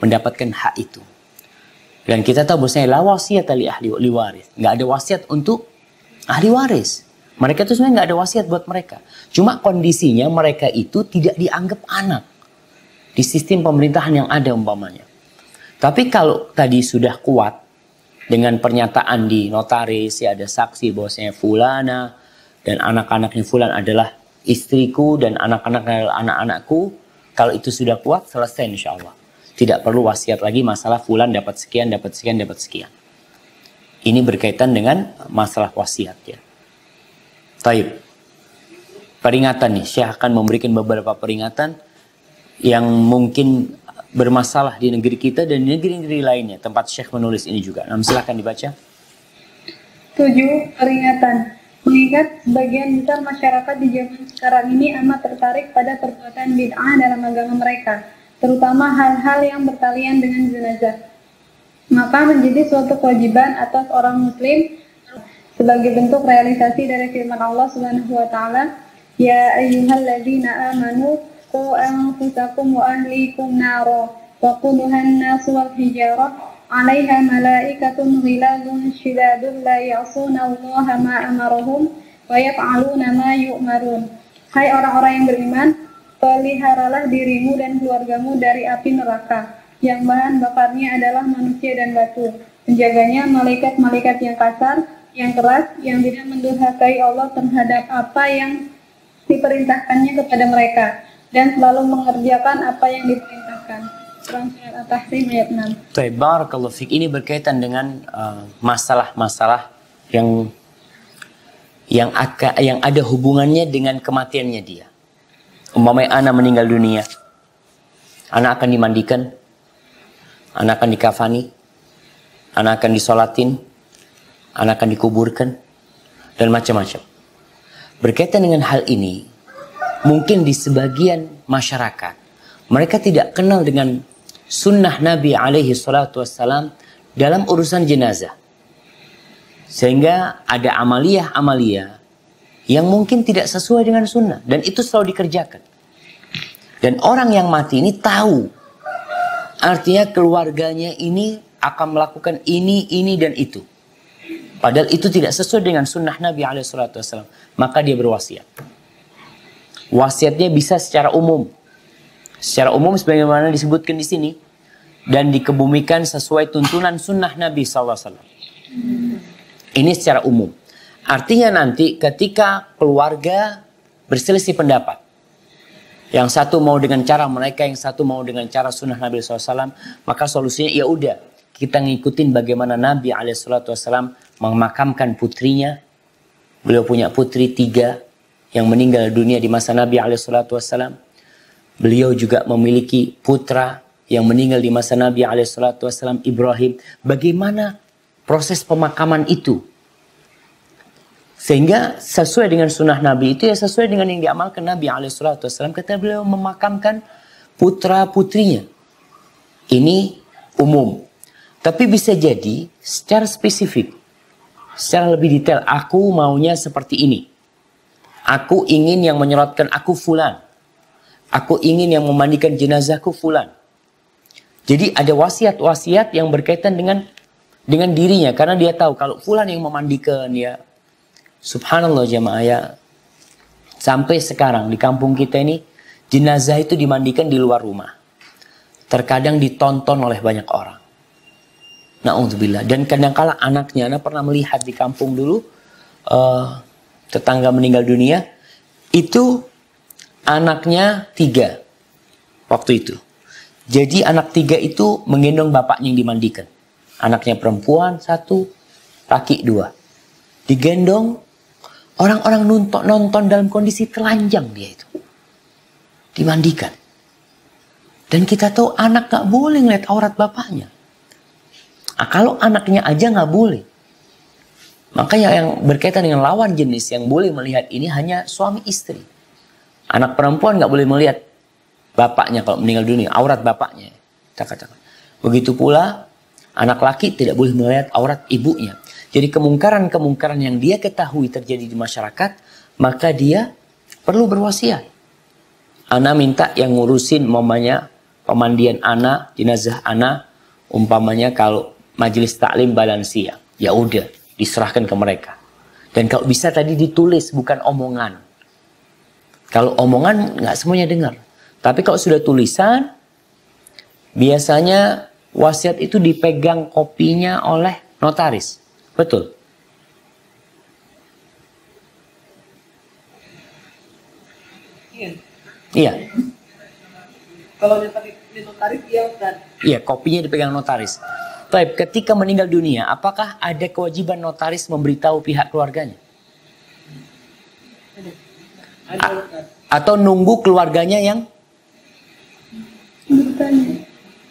mendapatkan hak itu. Dan kita tahu bahwasanya la wasiat li ahli waris. Nggak ada wasiat untuk ahli waris. Mereka itu sebenarnya nggak ada wasiat buat mereka. Cuma kondisinya mereka itu tidak dianggap anak di sistem pemerintahan yang ada umpamanya. Tapi kalau tadi sudah kuat dengan pernyataan di notaris, ya ada saksi bahwasanya fulana dan anak-anaknya fulan adalah istriku dan anak-anak adalah anak-anakku. Kalau itu sudah kuat, selesai insya Allah. Tidak perlu wasiat lagi masalah fulan dapat sekian. Ini berkaitan dengan masalah wasiat ya. Taib. Peringatan nih, Syekh akan memberikan beberapa peringatan yang mungkin bermasalah di negeri kita dan di negeri-negeri lainnya. Tempat Syekh menulis ini juga. Nah, silahkan dibaca. 7. Peringatan. Mengingat sebagian besar masyarakat di zaman sekarang ini amat tertarik pada perbuatan bid'ah dalam agama mereka, terutama hal-hal yang bertalian dengan jenazah. Maka menjadi suatu kewajiban atas orang muslim sebagai bentuk realisasi dari firman Allah Subhanahu wa taala, "Ya ayyuhalladzina amanu qu anfusakum wa ahlikum nara wa quduhan nas wal hijarah 'alaiha malaikatun ghilazun shidadun la ya'suna Allaha ma amarahum wa yaf'aluna ma yu'marun." Hai orang-orang yang beriman, peliharalah dirimu dan keluargamu dari api neraka yang bahan bakarnya adalah manusia dan batu. Menjaganya malaikat-malaikat yang kasar, yang keras, yang tidak mendurhakai Allah terhadap apa yang diperintahkannya kepada mereka, dan selalu mengerjakan apa yang diperintahkan. Surah At-Tahrim ayat 6. Barakallahu fiik. Ini berkaitan dengan masalah-masalah yang ada hubungannya dengan kematiannya dia. Umpamanya anak meninggal dunia, anak akan dimandikan, anak akan dikafani, anak akan disolatin, anak akan dikuburkan, dan macam-macam. Berkaitan dengan hal ini, mungkin di sebagian masyarakat mereka tidak kenal dengan sunnah Nabi alaihi salatu wassalam dalam urusan jenazah. Sehingga ada amaliyah-amaliyah yang mungkin tidak sesuai dengan sunnah. Dan itu selalu dikerjakan. Dan orang yang mati ini tahu. Artinya keluarganya ini akan melakukan ini, dan itu. Padahal itu tidak sesuai dengan sunnah Nabi alaihi salatu wassalam. Maka dia berwasiat. Wasiatnya bisa secara umum. Secara umum sebagaimana disebutkan di sini. Dan dikebumikan sesuai tuntunan sunnah Nabi SAW. Ini secara umum. Artinya nanti ketika keluarga berselisih pendapat. Yang satu mau dengan cara mereka, yang satu mau dengan cara sunnah Nabi SAW. Maka solusinya ya udah, kita ngikutin bagaimana Nabi SAW memakamkan putrinya. Beliau punya putri 3 yang meninggal dunia di masa Nabi SAW. Beliau juga memiliki putra yang meninggal di masa Nabi SAW, Ibrahim. Bagaimana proses pemakaman itu? Sehingga sesuai dengan sunnah Nabi itu ya sesuai dengan yang diamalkan Nabi SAW. Ketika beliau memakamkan putra-putrinya. Ini umum. Tapi bisa jadi secara spesifik, secara lebih detail, aku maunya seperti ini. Aku ingin yang menyolatkan aku fulan. Aku ingin yang memandikan jenazahku fulan. Jadi ada wasiat-wasiat yang berkaitan dengan dirinya. Karena dia tahu kalau fulan yang memandikan ya. Subhanallah jamaah ya. Sampai sekarang di kampung kita ini jenazah itu dimandikan di luar rumah. Terkadang ditonton oleh banyak orang. Na'udzubillah. Dan kadang-kala anaknya, anak pernah melihat di kampung dulu, tetangga meninggal dunia, itu anaknya 3 waktu itu. Jadi anak 3 itu menggendong bapaknya yang dimandikan. Anaknya perempuan 1, laki 2. Digendong, orang-orang nonton dalam kondisi telanjang dia itu. Dimandikan. Dan kita tahu anak gak boleh ngeliat aurat bapaknya. Nah, kalau anaknya aja gak boleh. Makanya yang berkaitan dengan lawan jenis yang boleh melihat ini hanya suami istri. Anak perempuan gak boleh melihat bapaknya kalau meninggal dunia, aurat bapaknya. Begitu pula anak laki tidak boleh melihat aurat ibunya. Jadi kemungkaran-kemungkaran yang dia ketahui terjadi di masyarakat, maka dia perlu berwasiat. Ana minta yang ngurusin mamanya pemandian anak, jenazah anak, umpamanya kalau majelis taklim balansia, ya udah diserahkan ke mereka. Dan kalau bisa tadi ditulis, bukan omongan. Kalau omongan nggak semuanya dengar. Tapi kalau sudah tulisan, biasanya wasiat itu dipegang kopinya oleh notaris. Betul? Iya. Iya. Kalau di notaris, iya Ustaz. Iya, kopinya dipegang notaris. Baik, ketika meninggal dunia, apakah ada kewajiban notaris memberitahu pihak keluarganya? Ada Ustaz. Atau nunggu keluarganya yang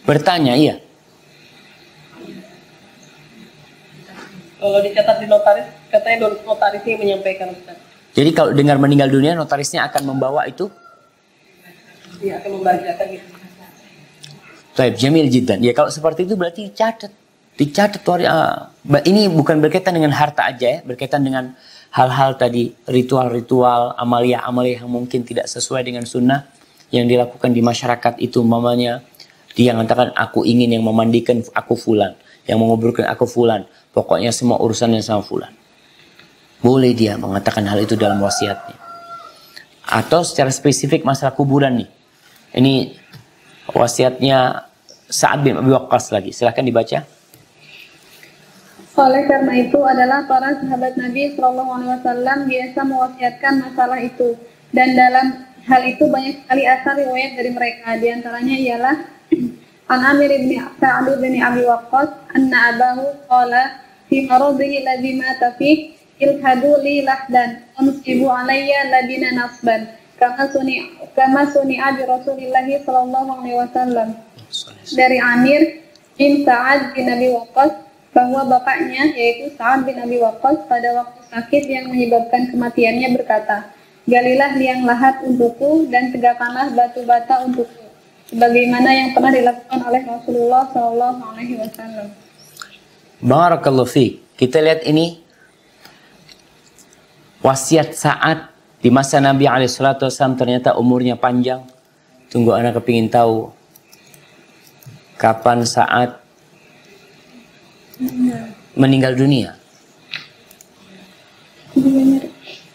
bertanya, iya. Kalau dicatat di notaris, katanya notarisnya yang menyampaikan Ustaz. Jadi kalau dengar meninggal dunia, notarisnya akan membawa itu? Iya, akan membagikan gitu. Baik, jamil jiddan. Ya kalau seperti itu berarti dicatat. Dicatat. Ini bukan berkaitan dengan harta aja ya. Berkaitan dengan hal-hal tadi. Ritual-ritual, amaliyah-amaliyah yang mungkin tidak sesuai dengan sunnah. Yang dilakukan di masyarakat itu. Mamanya dia mengatakan aku ingin yang memandikan aku fulan. Yang menguburkan aku fulan. Pokoknya semua urusannya sama fulan. Boleh dia mengatakan hal itu dalam wasiatnya. Atau secara spesifik masalah kuburan nih. Ini wasiatnya Sa'ad bin Abi Waqqas lagi. Silahkan dibaca. Oleh karena itu adalah para sahabat Nabi SAW biasa mewasiatkan masalah itu. Dan dalam hal itu banyak sekali asar riwayat dari mereka. Di antaranya ialah An Amir bin Sa'ad bin Abi Waqqas anna abahu qala fi maradhihi alladhi mata fihi ilhadu li lahdan ansibu alayya ladina nasban kama suni'a bi Rasulillah sallallahu alaihi wasallam. Dari Amir bin Sa'ad bin Abi Waqqas bahwa bapaknya yaitu Sa'ad bin Abi Waqqas pada waktu sakit yang menyebabkan kematiannya berkata, "Galilah liang lahat untukku dan tegakkanlah batu bata untukku." Sebagaimana yang pernah dilakukan oleh Rasulullah sallallahu alaihi wasallam. Barakallahu fiik. Kita lihat ini wasiat Sa'ad di masa Nabi SAW ternyata umurnya panjang. Tunggu anak kepingin tahu kapan Sa'ad meninggal dunia.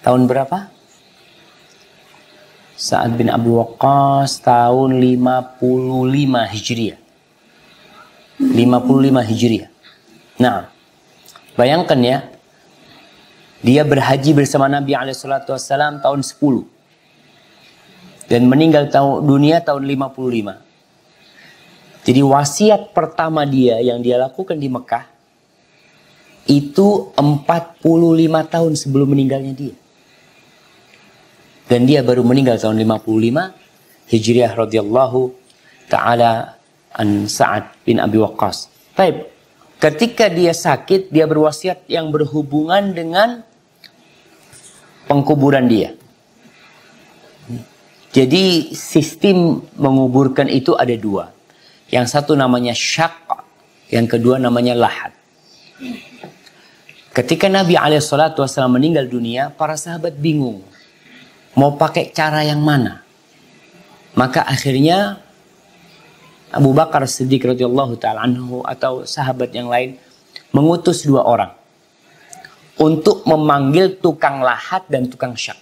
Tahun berapa? Sa'ad bin Abi Waqqas tahun 55 Hijriah. 55 Hijriah. Nah, bayangkan ya. Dia berhaji bersama Nabi SAW tahun 10. Dan meninggal dunia tahun 55. Jadi wasiat pertama dia yang dia lakukan di Mekah. Itu 45 tahun sebelum meninggalnya dia. Dan dia baru meninggal tahun 55. Hijriah radhiyallahu ta'ala an Sa'ad bin Abi Waqqas. Baik. Ketika dia sakit, dia berwasiat yang berhubungan dengan pengkuburan dia. Jadi sistem menguburkan itu ada 2. Yang satu namanya syaq, yang kedua namanya lahad. Ketika Nabi SAW meninggal dunia, para sahabat bingung. Mau pakai cara yang mana? Maka akhirnya Abu Bakar Siddiq radhiyallahu ta'ala anhu atau sahabat yang lain mengutus 2 orang untuk memanggil tukang lahat dan tukang syak.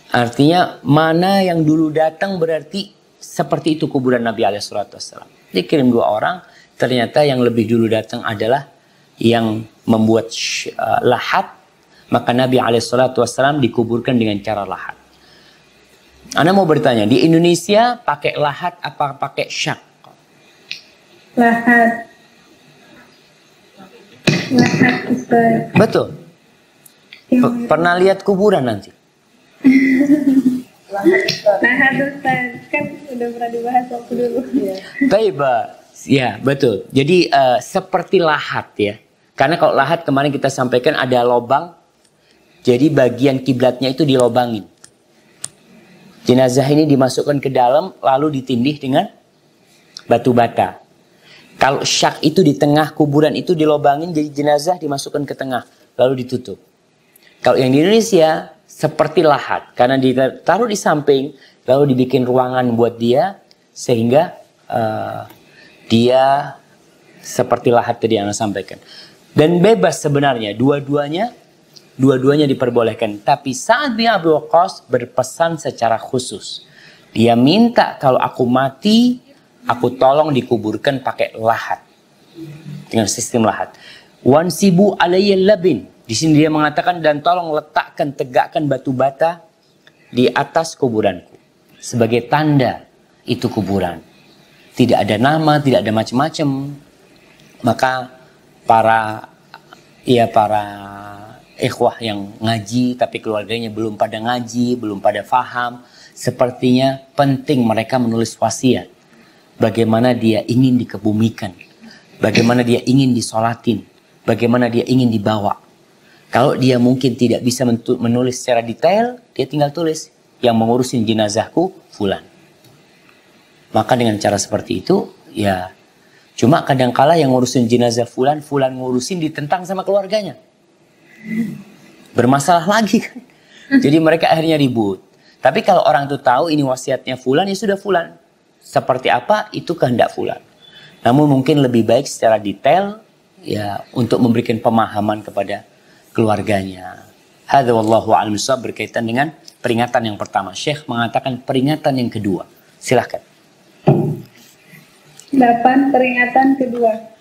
Artinya mana yang dulu datang berarti seperti itu kuburan Nabi SAW. Dikirim 2 orang, ternyata yang lebih dulu datang adalah yang membuat lahat, maka Nabi SAW dikuburkan dengan cara lahat. Anda mau bertanya, di Indonesia pakai lahat apa pakai syak? Lahat. Lahat Ustaz. Betul. Pernah lihat kuburan nanti? Lahat Ustaz. Kan udah pernah dibahas waktu dulu. Taiba. Ya, betul. Jadi seperti lahat ya. Karena kalau lahat kemarin kita sampaikan ada lobang. Jadi bagian kiblatnya itu dilobangin. Jenazah ini dimasukkan ke dalam lalu ditindih dengan batu bata. Kalau syak itu di tengah kuburan itu dilobangin, jadi jenazah dimasukkan ke tengah lalu ditutup. Kalau yang di Indonesia seperti lahat, karena ditaruh di samping lalu dibikin ruangan buat dia sehingga dia seperti lahat tadi yang saya sampaikan. Dan bebas sebenarnya dua-duanya diperbolehkan. Tapi Sa'ad bin Abi Waqqas berpesan secara khusus. Dia minta kalau aku mati, aku tolong dikuburkan pakai lahat. Dengan sistem lahat. Wansibu alayya labin. Di sini dia mengatakan dan tolong letakkan, tegakkan batu bata di atas kuburanku. Sebagai tanda itu kuburan. Tidak ada nama, tidak ada macam-macam. Maka para ikhwah yang ngaji tapi keluarganya belum pada ngaji, belum pada faham, sepertinya penting mereka menulis wasiat. Bagaimana dia ingin dikebumikan, bagaimana dia ingin disolatin, bagaimana dia ingin dibawa. Kalau dia mungkin tidak bisa menulis secara detail, dia tinggal tulis yang mengurusin jenazahku fulan. Maka dengan cara seperti itu, ya cuma kadangkala yang ngurusin jenazah fulan ngurusin ditentang sama keluarganya. Bermasalah lagi kan. Jadi mereka akhirnya ribut. Tapi kalau orang itu tahu ini wasiatnya fulan, ya sudah fulan. Seperti apa itu kehendak fulan. Namun mungkin lebih baik secara detail ya untuk memberikan pemahaman kepada keluarganya. Hadza wallahu a'lam bishawab berkaitan dengan peringatan yang pertama. Syekh mengatakan peringatan yang kedua. Silahkan. 8. Peringatan kedua.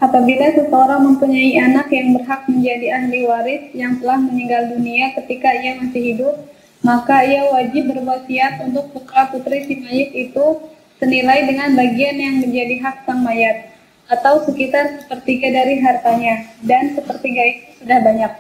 Apabila seseorang mempunyai anak yang berhak menjadi ahli waris yang telah meninggal dunia ketika ia masih hidup, maka ia wajib berwasiat untuk putra-putri si mayit itu senilai dengan bagian yang menjadi hak sang mayat, atau sekitar sepertiga dari hartanya, dan sepertiga itu sudah banyak.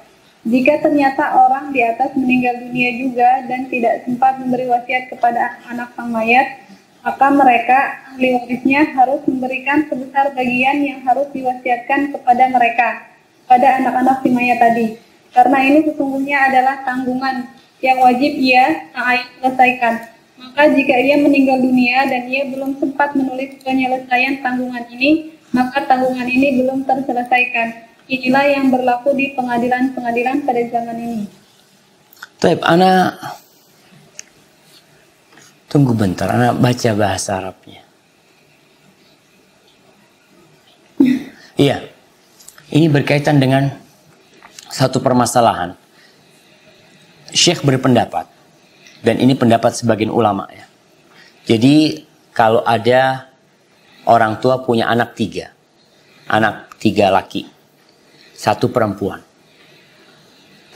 Jika ternyata orang di atas meninggal dunia juga dan tidak sempat memberi wasiat kepada anak sang mayat, maka mereka, ahli warisnya, harus memberikan sebesar bagian yang harus diwasiatkan kepada mereka, pada anak-anak si mayat tadi. Karena ini sesungguhnya adalah tanggungan yang wajib ia sang ayah selesaikan. Maka jika ia meninggal dunia dan ia belum sempat menulis penyelesaian tanggungan ini, maka tanggungan ini belum terselesaikan. Inilah yang berlaku di pengadilan-pengadilan pada zaman ini. Baik, Ana tunggu bentar, Ana baca bahasa Arabnya. Iya, ini berkaitan dengan satu permasalahan. Syekh berpendapat, dan ini pendapat sebagian ulama ya. Jadi kalau ada orang tua punya anak 3, anak 3 laki, 1 perempuan.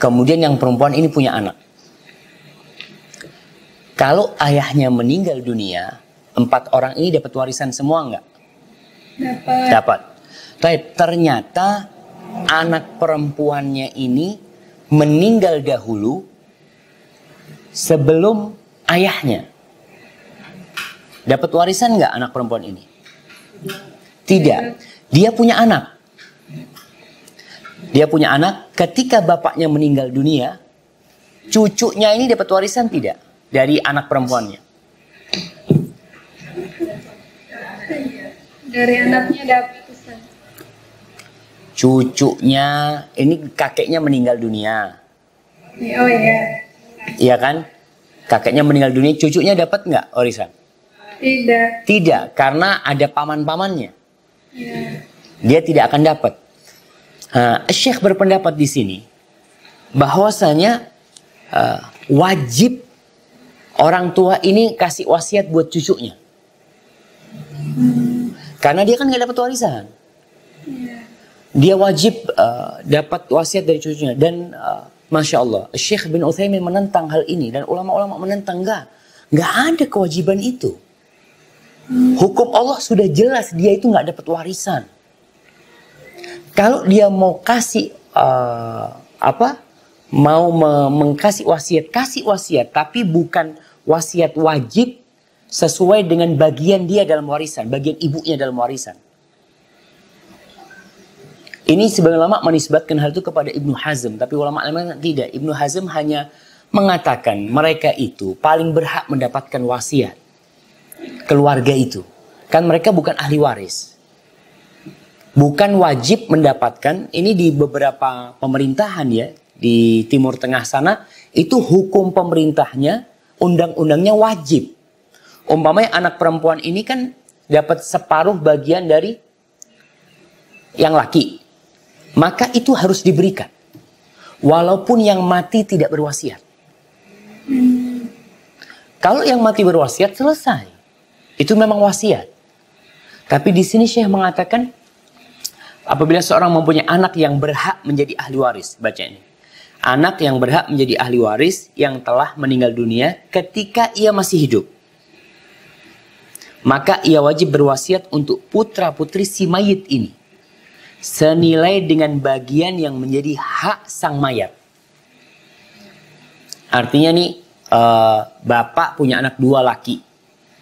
Kemudian yang perempuan ini punya anak. Kalau ayahnya meninggal dunia, 4 orang ini dapat warisan semua enggak? Dapat. Tapi ternyata anak perempuannya ini meninggal dahulu sebelum ayahnya. Dapat warisan enggak anak perempuan ini? Tidak. Dia punya anak. Dia punya anak, ketika bapaknya meninggal dunia, cucunya ini dapat warisan tidak? Dari anak perempuannya. Dari anaknya dapat Ustaz. Cucunya, ini kakeknya meninggal dunia. Oh iya. Iya kan? Kakeknya meninggal dunia, cucunya dapat nggak warisan? Tidak. Tidak, karena ada paman-pamannya. Ya. Dia tidak akan dapat. Syekh berpendapat di sini bahwasanya wajib orang tua ini kasih wasiat buat cucunya. Karena dia kan nggak dapat warisan. Ya. Dia wajib dapat wasiat dari cucunya. Dan Masya Allah, Syekh bin Utsaimin menentang hal ini. Dan ulama-ulama menentang, nggak ada kewajiban itu. Hukum Allah sudah jelas, dia itu nggak dapat warisan. Kalau dia mau kasih mengkasih wasiat, kasih wasiat, tapi bukan wasiat wajib sesuai dengan bagian dia dalam warisan, bagian ibunya dalam warisan. Ini sebagian ulama menisbatkan hal itu kepada Ibnu Hazm, tapi ulama lain tidak. Ibnu Hazm hanya mengatakan mereka itu paling berhak mendapatkan wasiat. Keluarga itu, kan mereka bukan ahli waris. Bukan wajib mendapatkan, ini di beberapa pemerintahan ya, di Timur Tengah sana, itu hukum pemerintahnya, undang-undangnya wajib. Umpamanya anak perempuan ini kan dapat separuh bagian dari yang laki. Maka itu harus diberikan. Walaupun yang mati tidak berwasiat. Kalau yang mati berwasiat, selesai. Itu memang wasiat. Tapi di sini Syekh mengatakan, apabila seorang mempunyai anak yang berhak menjadi ahli waris, baca ini. Anak yang berhak menjadi ahli waris yang telah meninggal dunia ketika ia masih hidup. Maka ia wajib berwasiat untuk putra-putri si mayit ini. Senilai dengan bagian yang menjadi hak sang mayat. Artinya nih, bapak punya anak 2 laki.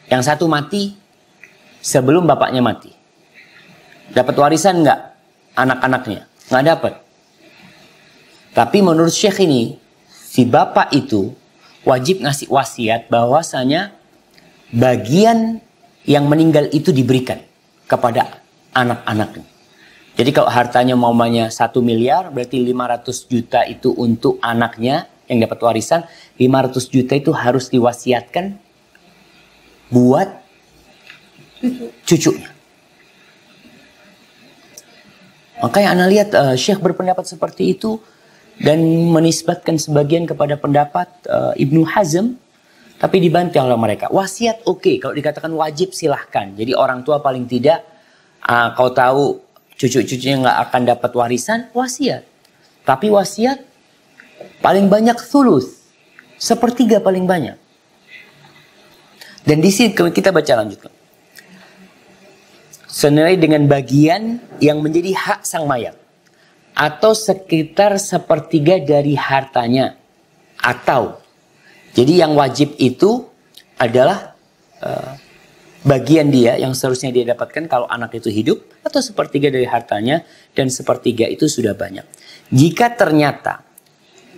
Yang satu mati sebelum bapaknya mati. Dapat warisan nggak anak-anaknya? Nggak dapat. Tapi menurut Syekh ini, si bapak itu wajib ngasih wasiat bahwasanya bagian yang meninggal itu diberikan kepada anak-anaknya. Jadi kalau hartanya mamanya 1 miliar, berarti 500 juta itu untuk anaknya yang dapat warisan. 500 juta itu harus diwasiatkan buat cucunya. Makanya Anda lihat Syekh berpendapat seperti itu dan menisbatkan sebagian kepada pendapat Ibnu Hazm, tapi dibantai oleh mereka. Wasiat oke, kalau dikatakan wajib silahkan. Jadi orang tua paling tidak, kau tahu cucu-cucunya nggak akan dapat warisan, wasiat. Tapi wasiat paling banyak thuluth, 1/3 paling banyak. Dan di sini kita baca lanjutkan. Senilai dengan bagian yang menjadi hak sang mayat, atau sekitar 1/3 dari hartanya, atau jadi yang wajib itu adalah bagian dia yang seharusnya dia dapatkan kalau anak itu hidup, atau 1/3 dari hartanya, dan 1/3 itu sudah banyak. Jika ternyata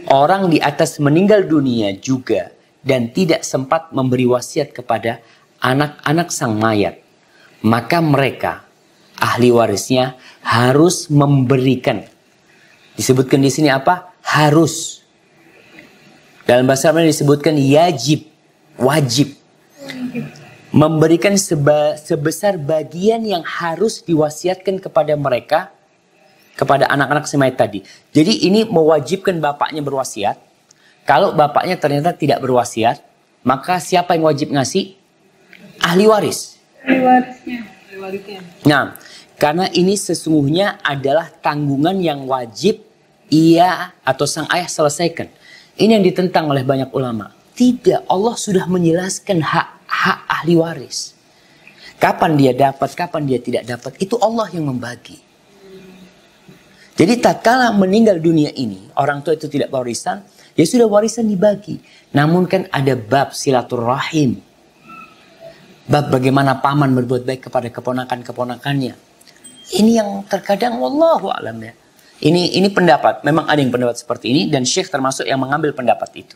orang di atas meninggal dunia juga dan tidak sempat memberi wasiat kepada anak-anak sang mayat, maka mereka ahli warisnya harus memberikan. Disebutkan di sini apa? Harus. Dalam bahasa Arab disebutkan yajib, wajib. Memberikan sebesar bagian yang harus diwasiatkan kepada mereka, kepada anak-anak si mayat tadi. Jadi ini mewajibkan bapaknya berwasiat. Kalau bapaknya ternyata tidak berwasiat, maka siapa yang wajib ngasih? Ahli waris. Ahli warisnya. Nah, karena ini sesungguhnya adalah tanggungan yang wajib ia atau sang ayah selesaikan. Ini yang ditentang oleh banyak ulama. Tidak, Allah sudah menjelaskan hak ahli waris. Kapan dia dapat, kapan dia tidak dapat, itu Allah yang membagi. Jadi tak kala meninggal dunia ini, orang tua itu tidak warisan, ya sudah warisan dibagi. Namun kan ada bab silaturahim. Bab bagaimana paman berbuat baik kepada keponakan-keponakannya. Ini yang terkadang wallahu a'lam ya. Ini pendapat, memang ada yang pendapat seperti ini dan Syekh termasuk yang mengambil pendapat itu.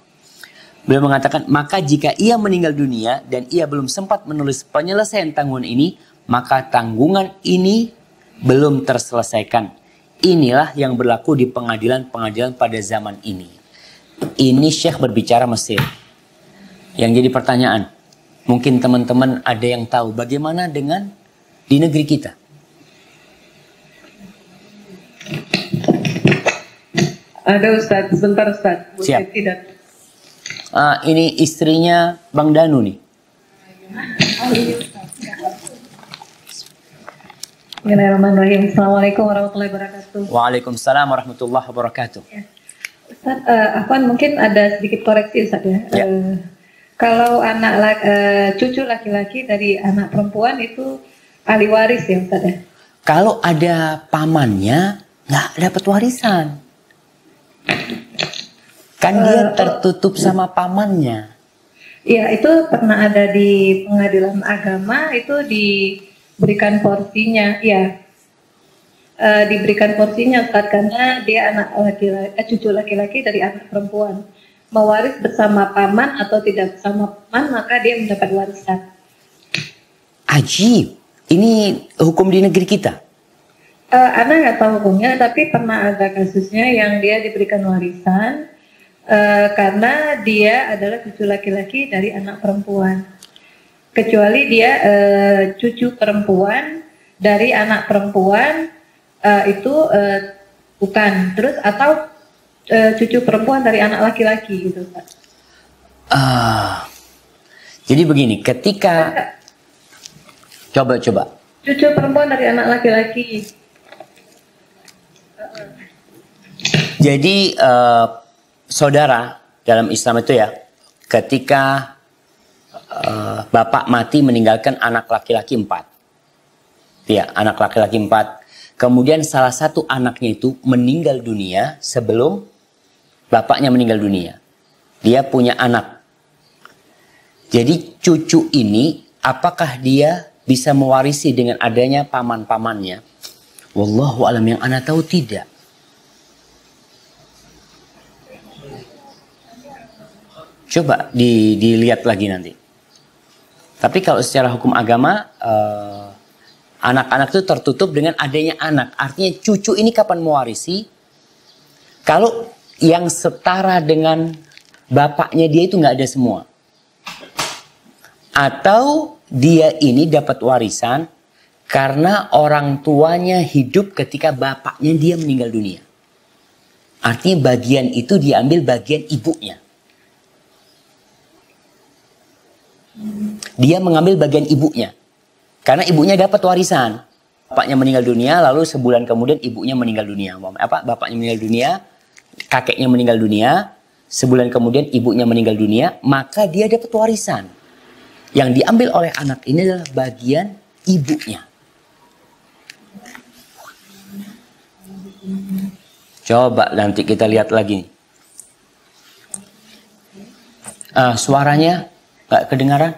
Beliau mengatakan, maka jika ia meninggal dunia dan ia belum sempat menulis penyelesaian tanggungan ini, maka tanggungan ini belum terselesaikan. Inilah yang berlaku di pengadilan-pengadilan pada zaman ini. Ini Syekh berbicara Mesir. Yang jadi pertanyaan, mungkin teman-teman ada yang tahu bagaimana dengan di negeri kita? Ada Ustaz, sebentar Ustaz. Siap. Tidak. Ini istrinya Bang Danu nih. Bismillahirrahmanirrahim. Assalamualaikum warahmatullahi wabarakatuh. Waalaikumsalam warahmatullahi wabarakatuh. Ya. Ustaz, Afwan mungkin ada sedikit koreksi Ustaz ya. Ya. Kalau cucu laki-laki dari anak perempuan itu ahli waris ya Ustaz ya? Kalau ada pamannya, nggak dapat warisan. Kan dia tertutup sama pamannya. Iya, itu pernah ada di pengadilan agama, itu diberikan porsinya, ya. Diberikan porsinya Ustaz, karena dia cucu laki-laki dari anak perempuan. Mewaris bersama paman atau tidak bersama paman, maka dia mendapat warisan. Ajib. Ini hukum di negeri kita. Ana nggak tahu hukumnya, tapi pernah ada kasusnya yang dia diberikan warisan karena dia adalah cucu laki-laki dari anak perempuan. Kecuali dia cucu perempuan dari anak perempuan itu bukan. Terus atau cucu perempuan dari anak laki-laki gitu Pak. Jadi begini, ketika coba. Cucu perempuan dari anak laki-laki. Jadi saudara dalam Islam itu ya, ketika bapak mati meninggalkan anak laki-laki 4. Ya, anak laki-laki 4. Kemudian salah satu anaknya itu meninggal dunia sebelum bapaknya meninggal dunia. Dia punya anak. Jadi cucu ini apakah dia bisa mewarisi dengan adanya paman-pamannya? Wallahu alam, yang ana tahu tidak. Coba dilihat lagi nanti. Tapi kalau secara hukum agama, anak-anak itu tertutup dengan adanya anak. Artinya cucu ini kapan mewarisi? Kalau yang setara dengan bapaknya dia itu nggak ada semua. Atau dia ini dapat warisan karena orang tuanya hidup ketika bapaknya dia meninggal dunia. Artinya bagian itu diambil bagian ibunya. Dia mengambil bagian ibunya. Karena ibunya dapat warisan. Bapaknya meninggal dunia, lalu sebulan kemudian ibunya meninggal dunia. Bapaknya meninggal dunia, kakeknya meninggal dunia, sebulan kemudian ibunya meninggal dunia, maka dia dapat warisan. Yang diambil oleh anak ini adalah bagian ibunya. Coba nanti kita lihat lagi. Suaranya nggak kedengaran?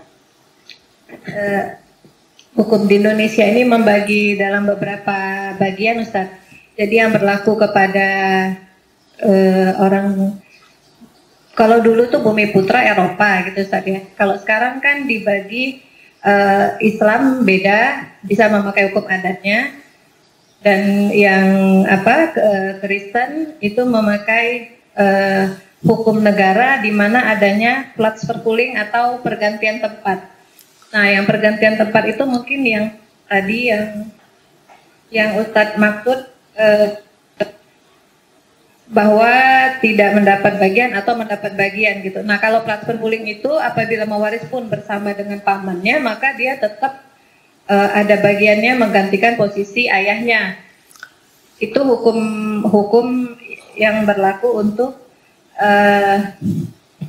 Hukum di Indonesia ini membagi dalam beberapa bagian Ustaz. Jadi yang berlaku kepada orang, kalau dulu tuh Bumi Putra Eropa gitu Ustaz ya. Kalau sekarang kan dibagi Islam beda, bisa memakai hukum adatnya. Dan yang Kristen itu memakai hukum negara di mana adanya Platsvervoeging atau pergantian tempat. Nah, yang pergantian tempat itu mungkin yang tadi yang Ustadz maksud bahwa tidak mendapat bagian atau mendapat bagian gitu. Nah, kalau Platsvervoeging itu apabila mewaris pun bersama dengan pamannya, maka dia tetap ada bagiannya menggantikan posisi ayahnya. Itu hukum yang berlaku untuk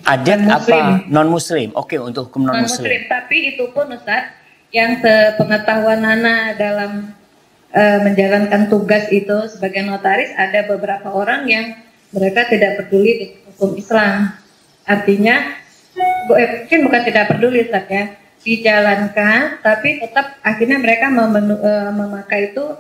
adat apa non-muslim? Oke, untuk hukum non-muslim. Tapi itu pun Ustaz, yang sepengetahuan Nana dalam menjalankan tugas itu sebagai notaris, ada beberapa orang yang mereka tidak peduli dengan hukum Islam. Artinya, mungkin bukan tidak peduli Ustaz ya, dijalankan, tapi tetap akhirnya mereka memakai itu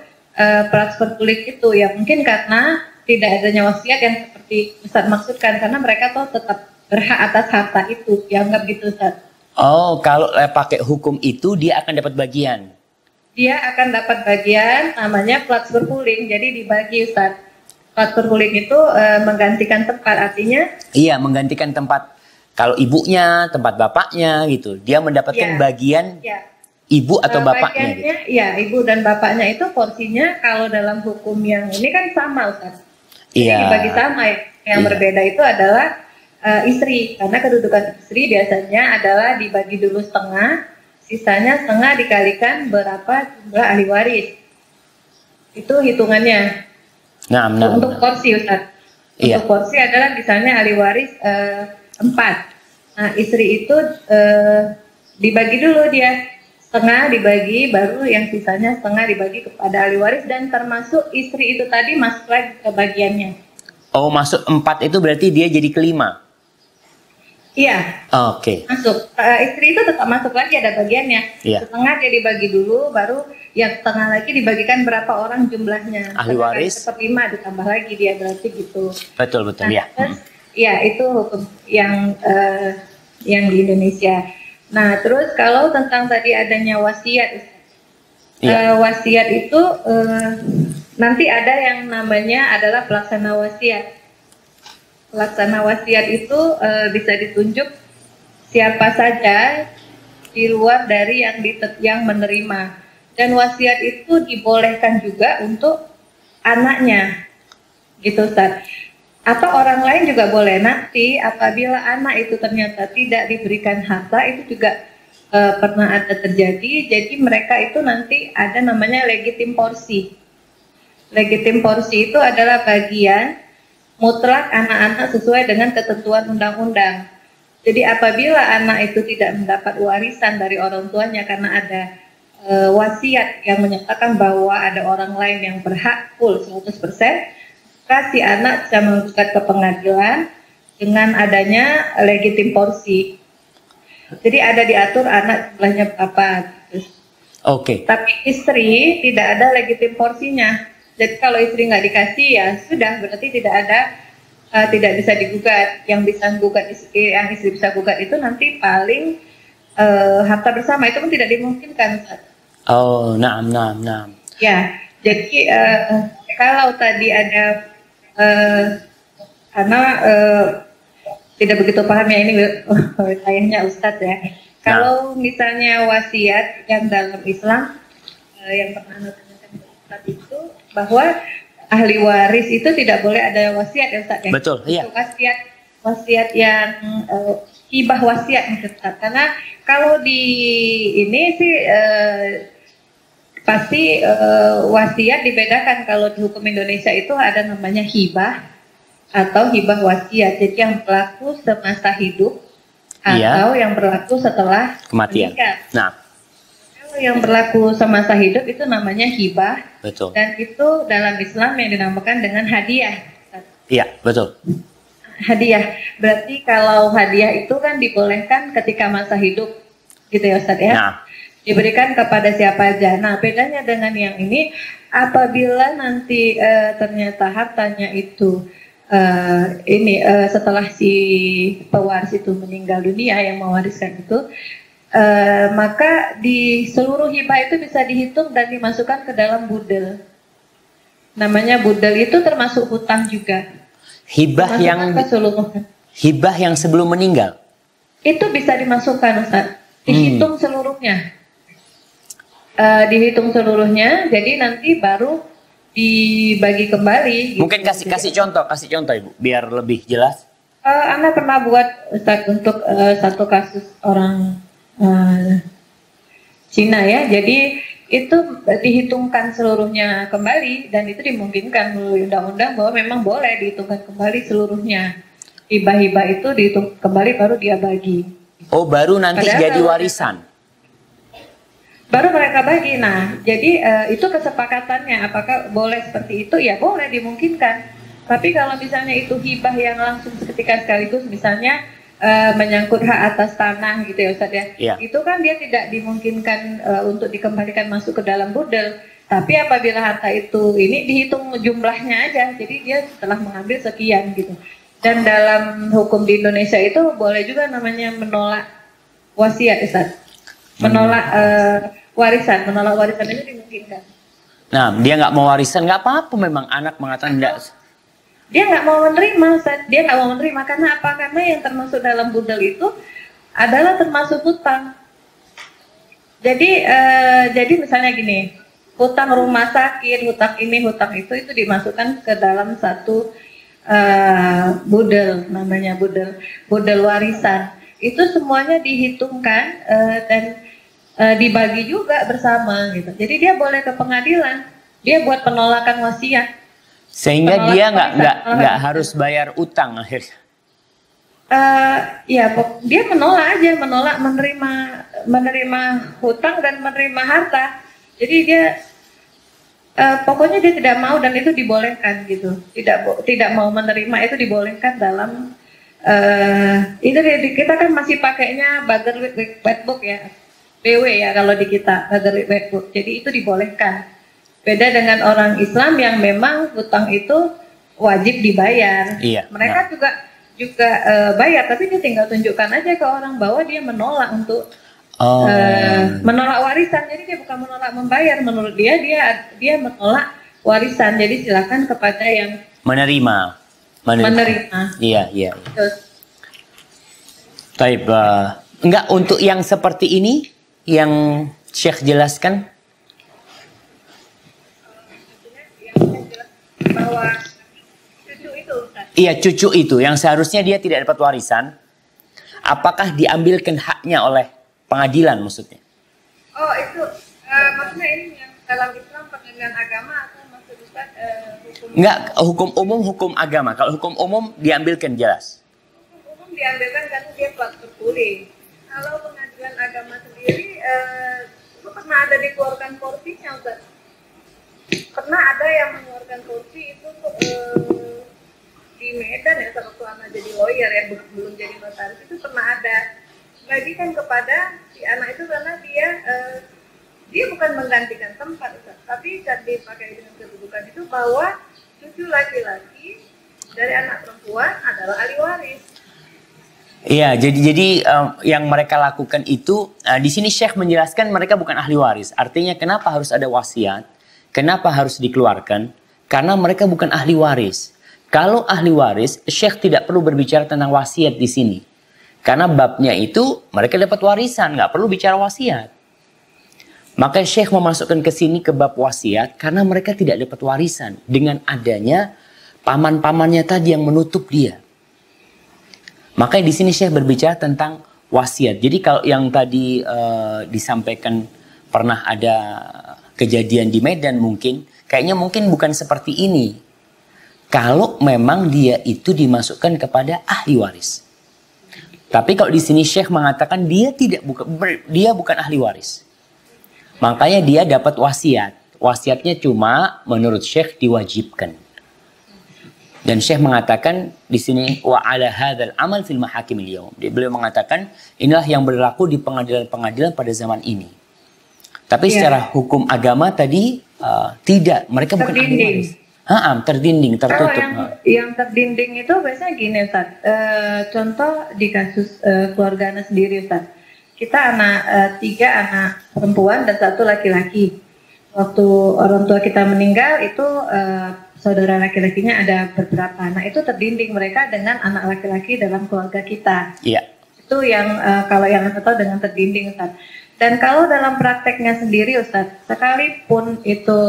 Platsvervoeging itu ya, mungkin karena tidak adanya wasiat yang seperti Ustaz maksudkan, karena mereka tuh tetap berhak atas harta itu, dianggap gitu Ustaz. Oh, kalau pakai hukum itu dia akan dapat bagian. dia akan dapat bagian namanya transfer pooling. Jadi dibagi, Ustaz. Transfer pooling itu menggantikan tempat, artinya Iya, menggantikan tempat. Kalau ibunya, tempat bapaknya gitu. Dia mendapatkan Ya. bagian ya ibu atau bapaknya gitu. bagiannya, ya ibu dan bapaknya itu porsinya kalau dalam hukum yang ini kan sama, Ustaz. Jadi Iya. dibagi sama. Yang Iya. berbeda itu adalah istri, karena kedudukan istri biasanya adalah dibagi dulu setengah, sisanya setengah dikalikan berapa jumlah ahli waris. Itu hitungannya. Nah, Untuk porsi, Ustaz. Iya. Untuk porsi adalah misalnya ahli waris 4. Nah, istri itu dibagi dulu dia. Setengah dibagi, baru yang sisanya setengah dibagi kepada ahli waris, dan termasuk istri itu tadi masuk lagi ke bagiannya. Oh, masuk 4 itu berarti dia jadi kelima. Iya, Oke. masuk. Istri itu tetap masuk lagi, ada bagiannya. Iya. Setengah dia dibagi dulu, baru yang setengah lagi dibagikan berapa orang jumlahnya. Ahli waris. Seperlima ditambah lagi dia, berarti gitu. Betul ya. Terus, ya itu hukum yang di Indonesia. Nah, terus kalau tentang tadi adanya wasiat, Iya. wasiat itu nanti ada yang namanya adalah pelaksana wasiat. Pelaksana wasiat itu bisa ditunjuk siapa saja di luar dari yang menerima. Dan wasiat itu dibolehkan juga untuk anaknya, gitu, Ustaz. Atau orang lain juga boleh. Nanti apabila anak itu ternyata tidak diberikan harta, itu juga pernah ada terjadi. Jadi mereka itu nanti ada namanya legitim porsi. Legitim porsi itu adalah bagian mutlak anak-anak sesuai dengan ketentuan undang-undang. Jadi apabila anak itu tidak mendapat warisan dari orang tuanya karena ada wasiat yang menyatakan bahwa ada orang lain yang berhak full 100%, maka si anak bisa menggugat ke pengadilan dengan adanya legitim porsi. Jadi ada diatur anak jumlahnya berapa. Oke. Tapi istri tidak ada legitim porsinya. Jadi kalau istri nggak dikasih, ya sudah, berarti tidak bisa digugat. Yang bisa gugat istri, yang istri bisa gugat itu nanti paling harta bersama, itu pun tidak dimungkinkan. Oh, nah. Ya, jadi kalau tadi ada karena tidak begitu paham ya, ini wilayahnya Ustadz ya. Kalau misalnya wasiat yang dalam Islam yang pernah ditanyakan ke Ustadz itu bahwa ahli waris itu tidak boleh ada wasiat ya Ustadz ya. Betul, iya. Wasiat yang hibah wasiat Ustadz. Karena kalau di ini sih pasti wasiat dibedakan. Kalau di hukum Indonesia itu ada namanya hibah atau hibah wasiat. Jadi yang berlaku semasa hidup atau yang berlaku setelah kematian. Meninggal. Nah, Kalau yang berlaku semasa hidup itu namanya hibah. betul. Dan itu dalam Islam yang dinamakan dengan hadiah. Iya, betul. Hadiah. Berarti kalau hadiah itu kan dibolehkan ketika masa hidup, gitu ya Ustadz ya. Nah, Diberikan kepada siapa aja. Nah, bedanya dengan yang ini, apabila nanti ternyata hartanya itu setelah si pewaris itu meninggal dunia yang mewariskan itu, maka di seluruh hibah itu bisa dihitung dan dimasukkan ke dalam budel. Namanya budel, itu termasuk hutang juga. hibah yang sebelum meninggal. Itu bisa dimasukkan, Ustaz. Dihitung seluruhnya. Dihitung seluruhnya, jadi nanti baru dibagi kembali. Gitu. Mungkin kasih contoh Ibu, biar lebih jelas. Anda pernah buat, Ustaz, untuk satu kasus orang Cina ya. Jadi itu dihitungkan seluruhnya kembali, dan itu dimungkinkan melalui undang-undang bahwa memang boleh dihitungkan kembali seluruhnya. Hibah-hibah itu dihitung kembali baru dia bagi. Oh, baru nanti Padahal jadi warisan. Baru mereka bagi. Nah, jadi itu kesepakatannya. Apakah boleh seperti itu? Ya boleh, dimungkinkan. Tapi kalau misalnya itu hibah yang langsung seketika sekaligus, misalnya menyangkut hak atas tanah gitu ya Ustaz ya. Iya. Itu kan dia tidak dimungkinkan untuk dikembalikan masuk ke dalam budel. Tapi apabila harta itu ini dihitung jumlahnya aja. Jadi dia setelah mengambil sekian gitu. Dan dalam hukum di Indonesia itu boleh juga namanya menolak wasiat Ustaz. Menolak warisan, menolak warisan itu dimungkinkan. Nah, dia nggak mau warisan, nggak apa-apa memang anak mengatakan tidak. Dia nggak mau menerima, Ustaz. Dia nggak mau menerima karena apa? Karena yang termasuk dalam budal itu adalah termasuk hutang. Jadi misalnya gini, hutang rumah sakit, hutang ini, hutang itu dimasukkan ke dalam satu budal, namanya budal warisan. Itu semuanya dihitungkan dan dibagi juga bersama gitu. Jadi dia boleh ke pengadilan, dia buat penolakan wasiat. Sehingga dia nggak harus bayar utang akhirnya. Ya, dia menolak aja, menerima hutang dan menerima harta. Jadi dia pokoknya dia tidak mau dan itu dibolehkan gitu. Tidak mau menerima itu dibolehkan dalam itu kita kan masih pakainya Bagerwit Wetbook ya, BW ya kalau di kita Bagerwit Wetbook. Jadi itu dibolehkan. Beda dengan orang Islam yang memang hutang itu wajib dibayar. Iya, Mereka juga bayar, tapi dia tinggal tunjukkan aja ke orang bahwa dia menolak untuk menolak warisan. Jadi dia bukan menolak membayar, menurut dia menolak warisan. Jadi silakan kepada yang menerima. Iya. Taib, enggak untuk yang seperti ini yang Syekh jelaskan. Bahwa cucu itu, Ustaz. Iya, cucu itu yang seharusnya dia tidak dapat warisan, apakah diambilkan haknya oleh pengadilan maksudnya? Oh, itu maksudnya ini yang dalam Islam pengadilan agama atau maksud Ustaz hukum? Enggak, hukum umum, hukum agama. Kalau hukum umum diambilkan jelas. Hukum umum diambilkan karena dia pelaku terpulih. Kalau pengadilan agama sendiri, itu pernah ada dikeluarkan porsinya, Ustaz. Pernah ada yang mengeluarkan kursi itu di Medan ya, waktu anak jadi lawyer ya, belum jadi notaris, itu pernah ada bagikan kepada si anak itu karena dia bukan menggantikan tempat, Ustaz, tapi dipakai dengan kedudukan itu bahwa cucu laki-laki dari anak perempuan adalah ahli waris. Iya, jadi yang mereka lakukan itu di sini Syekh menjelaskan mereka bukan ahli waris. Artinya kenapa harus ada wasiat? Kenapa harus dikeluarkan? Karena mereka bukan ahli waris. Kalau ahli waris, Syekh tidak perlu berbicara tentang wasiat di sini. Karena babnya itu mereka dapat warisan, nggak perlu bicara wasiat. Maka Syekh memasukkan ke sini ke bab wasiat karena mereka tidak dapat warisan dengan adanya paman-pamannya tadi yang menutup dia. Makanya di sini Syekh berbicara tentang wasiat. Jadi kalau yang tadi disampaikan pernah ada kejadian di Medan kayaknya mungkin bukan seperti ini. Kalau memang dia itu dimasukkan kepada ahli waris. Tapi kalau di sini Syekh mengatakan dia bukan ahli waris. Makanya dia dapat wasiat. Wasiatnya cuma menurut Syekh diwajibkan. Dan Syekh mengatakan di sini wa ala hadzal amal fil mahakimil yaum. Beliau mengatakan inilah yang berlaku di pengadilan-pengadilan pada zaman ini. Tapi secara hukum agama tadi tidak, mereka bukan ahli waris. Terdinding, tertutup. Yang terdinding itu biasanya gini, Ustaz. Contoh di kasus keluarga Ana sendiri, Ustaz. Kita tiga anak perempuan dan satu laki-laki. Waktu orang tua kita meninggal itu saudara laki-lakinya ada beberapa anak, itu terdinding mereka dengan anak laki-laki dalam keluarga kita. Iya. Itu yang kalau yang Anda tahu dengan terdinding, Ustaz. Dan kalau dalam prakteknya sendiri, Ustaz, sekalipun itu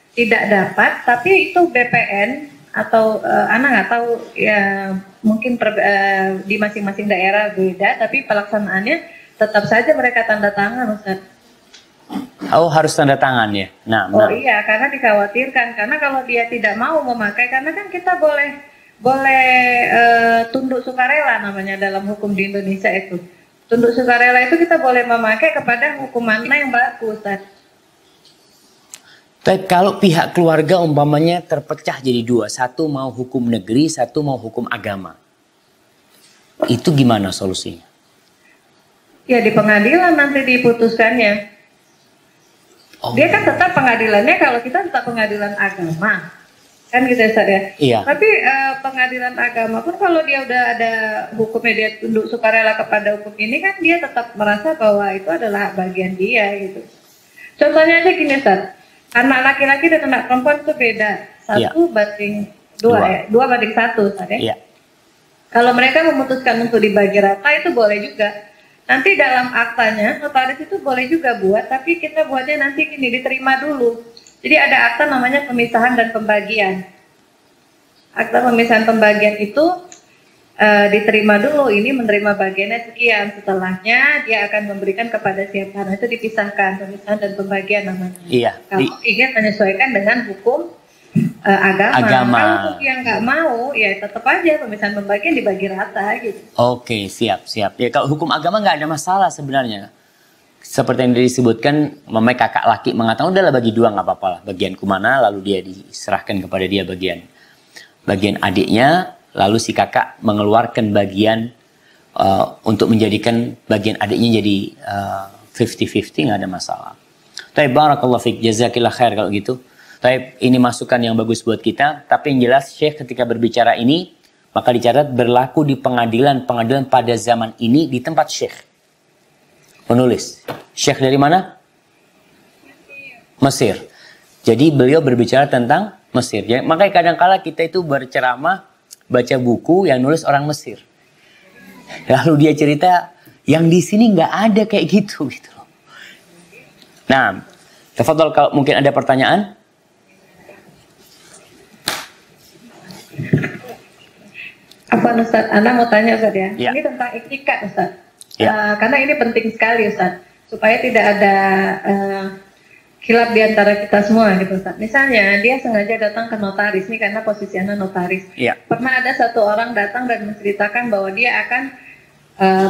tidak dapat, tapi itu BPN atau Ana nggak tahu ya, mungkin di masing-masing daerah beda, tapi pelaksanaannya tetap saja mereka tanda tangan, Ustaz. Oh, harus tanda tangan ya. Nah. Iya, karena dikhawatirkan, karena kalau dia tidak mau memakai, karena kan kita boleh tunduk sukarela namanya dalam hukum di Indonesia itu. Tunduk sukarela itu kita boleh memakai kepada hukum mana yang berlaku, Ustaz. Tapi kalau pihak keluarga umpamanya terpecah jadi dua, satu mau hukum negeri, satu mau hukum agama, itu gimana solusinya? Ya di pengadilan nanti diputuskannya. Dia kan tetap pengadilannya, kalau kita tetap pengadilan agama. Kan gitu ya Ustaz ya. Iya. Tapi pengadilan agama pun kalau dia udah ada hukumnya, dia tunduk sukarela kepada hukum ini, kan dia tetap merasa bahwa itu adalah bagian dia gitu. Contohnya aja gini Ustaz, anak laki-laki dan anak perempuan itu beda, 1 banding 2 ya, 2 banding 1 Ustaz ya. Iya. Kalau mereka memutuskan untuk dibagi rata itu boleh juga. Nanti dalam aktanya notaris itu boleh juga buat, tapi kita buatnya nanti gini, diterima dulu. Jadi ada akta namanya pemisahan dan pembagian. Akta pemisahan pembagian itu diterima dulu, ini menerima bagiannya sekian. Setelahnya dia akan memberikan kepada siapa. Nah, itu dipisahkan, pemisahan dan pembagian namanya. Iya. Kalau ingin menyesuaikan dengan hukum agama. Kalau untuk yang nggak mau, ya tetap aja pemisahan pembagian dibagi rata gitu. Oke, siap. Ya kalau hukum agama nggak ada masalah sebenarnya. Seperti yang disebutkan, mamai kakak laki mengatakan udahlah bagi 2 nggak apa-apa lah. Bagianku mana, lalu dia diserahkan kepada dia bagian adiknya, lalu si kakak mengeluarkan bagian untuk menjadikan bagian adiknya jadi 50-50, nggak ada masalah. Tapi barakallahu fiik, jazakillah khair kalau gitu. Tapi ini masukan yang bagus buat kita. Tapi yang jelas Syekh ketika berbicara ini, maka dicatat berlaku di pengadilan pada zaman ini di tempat Syekh penulis. Syekh dari mana? Mesir. Jadi beliau berbicara tentang Mesir. Jadi, makanya kadang-kala kita itu berceramah, baca buku yang nulis orang Mesir. Lalu dia cerita, yang di sini nggak ada kayak gitu. Nah, tafadhol kalau mungkin ada pertanyaan. Apa Ustaz? Anda mau tanya Ustaz ya? Ya. Ini tentang etikat Ustaz. Ya. Karena ini penting sekali Ustaz, supaya tidak ada khilaf di antara kita semua gitu Ustaz. Misalnya dia sengaja datang ke notaris nih karena posisinya notaris. Ya. Pernah ada satu orang datang dan menceritakan bahwa dia akan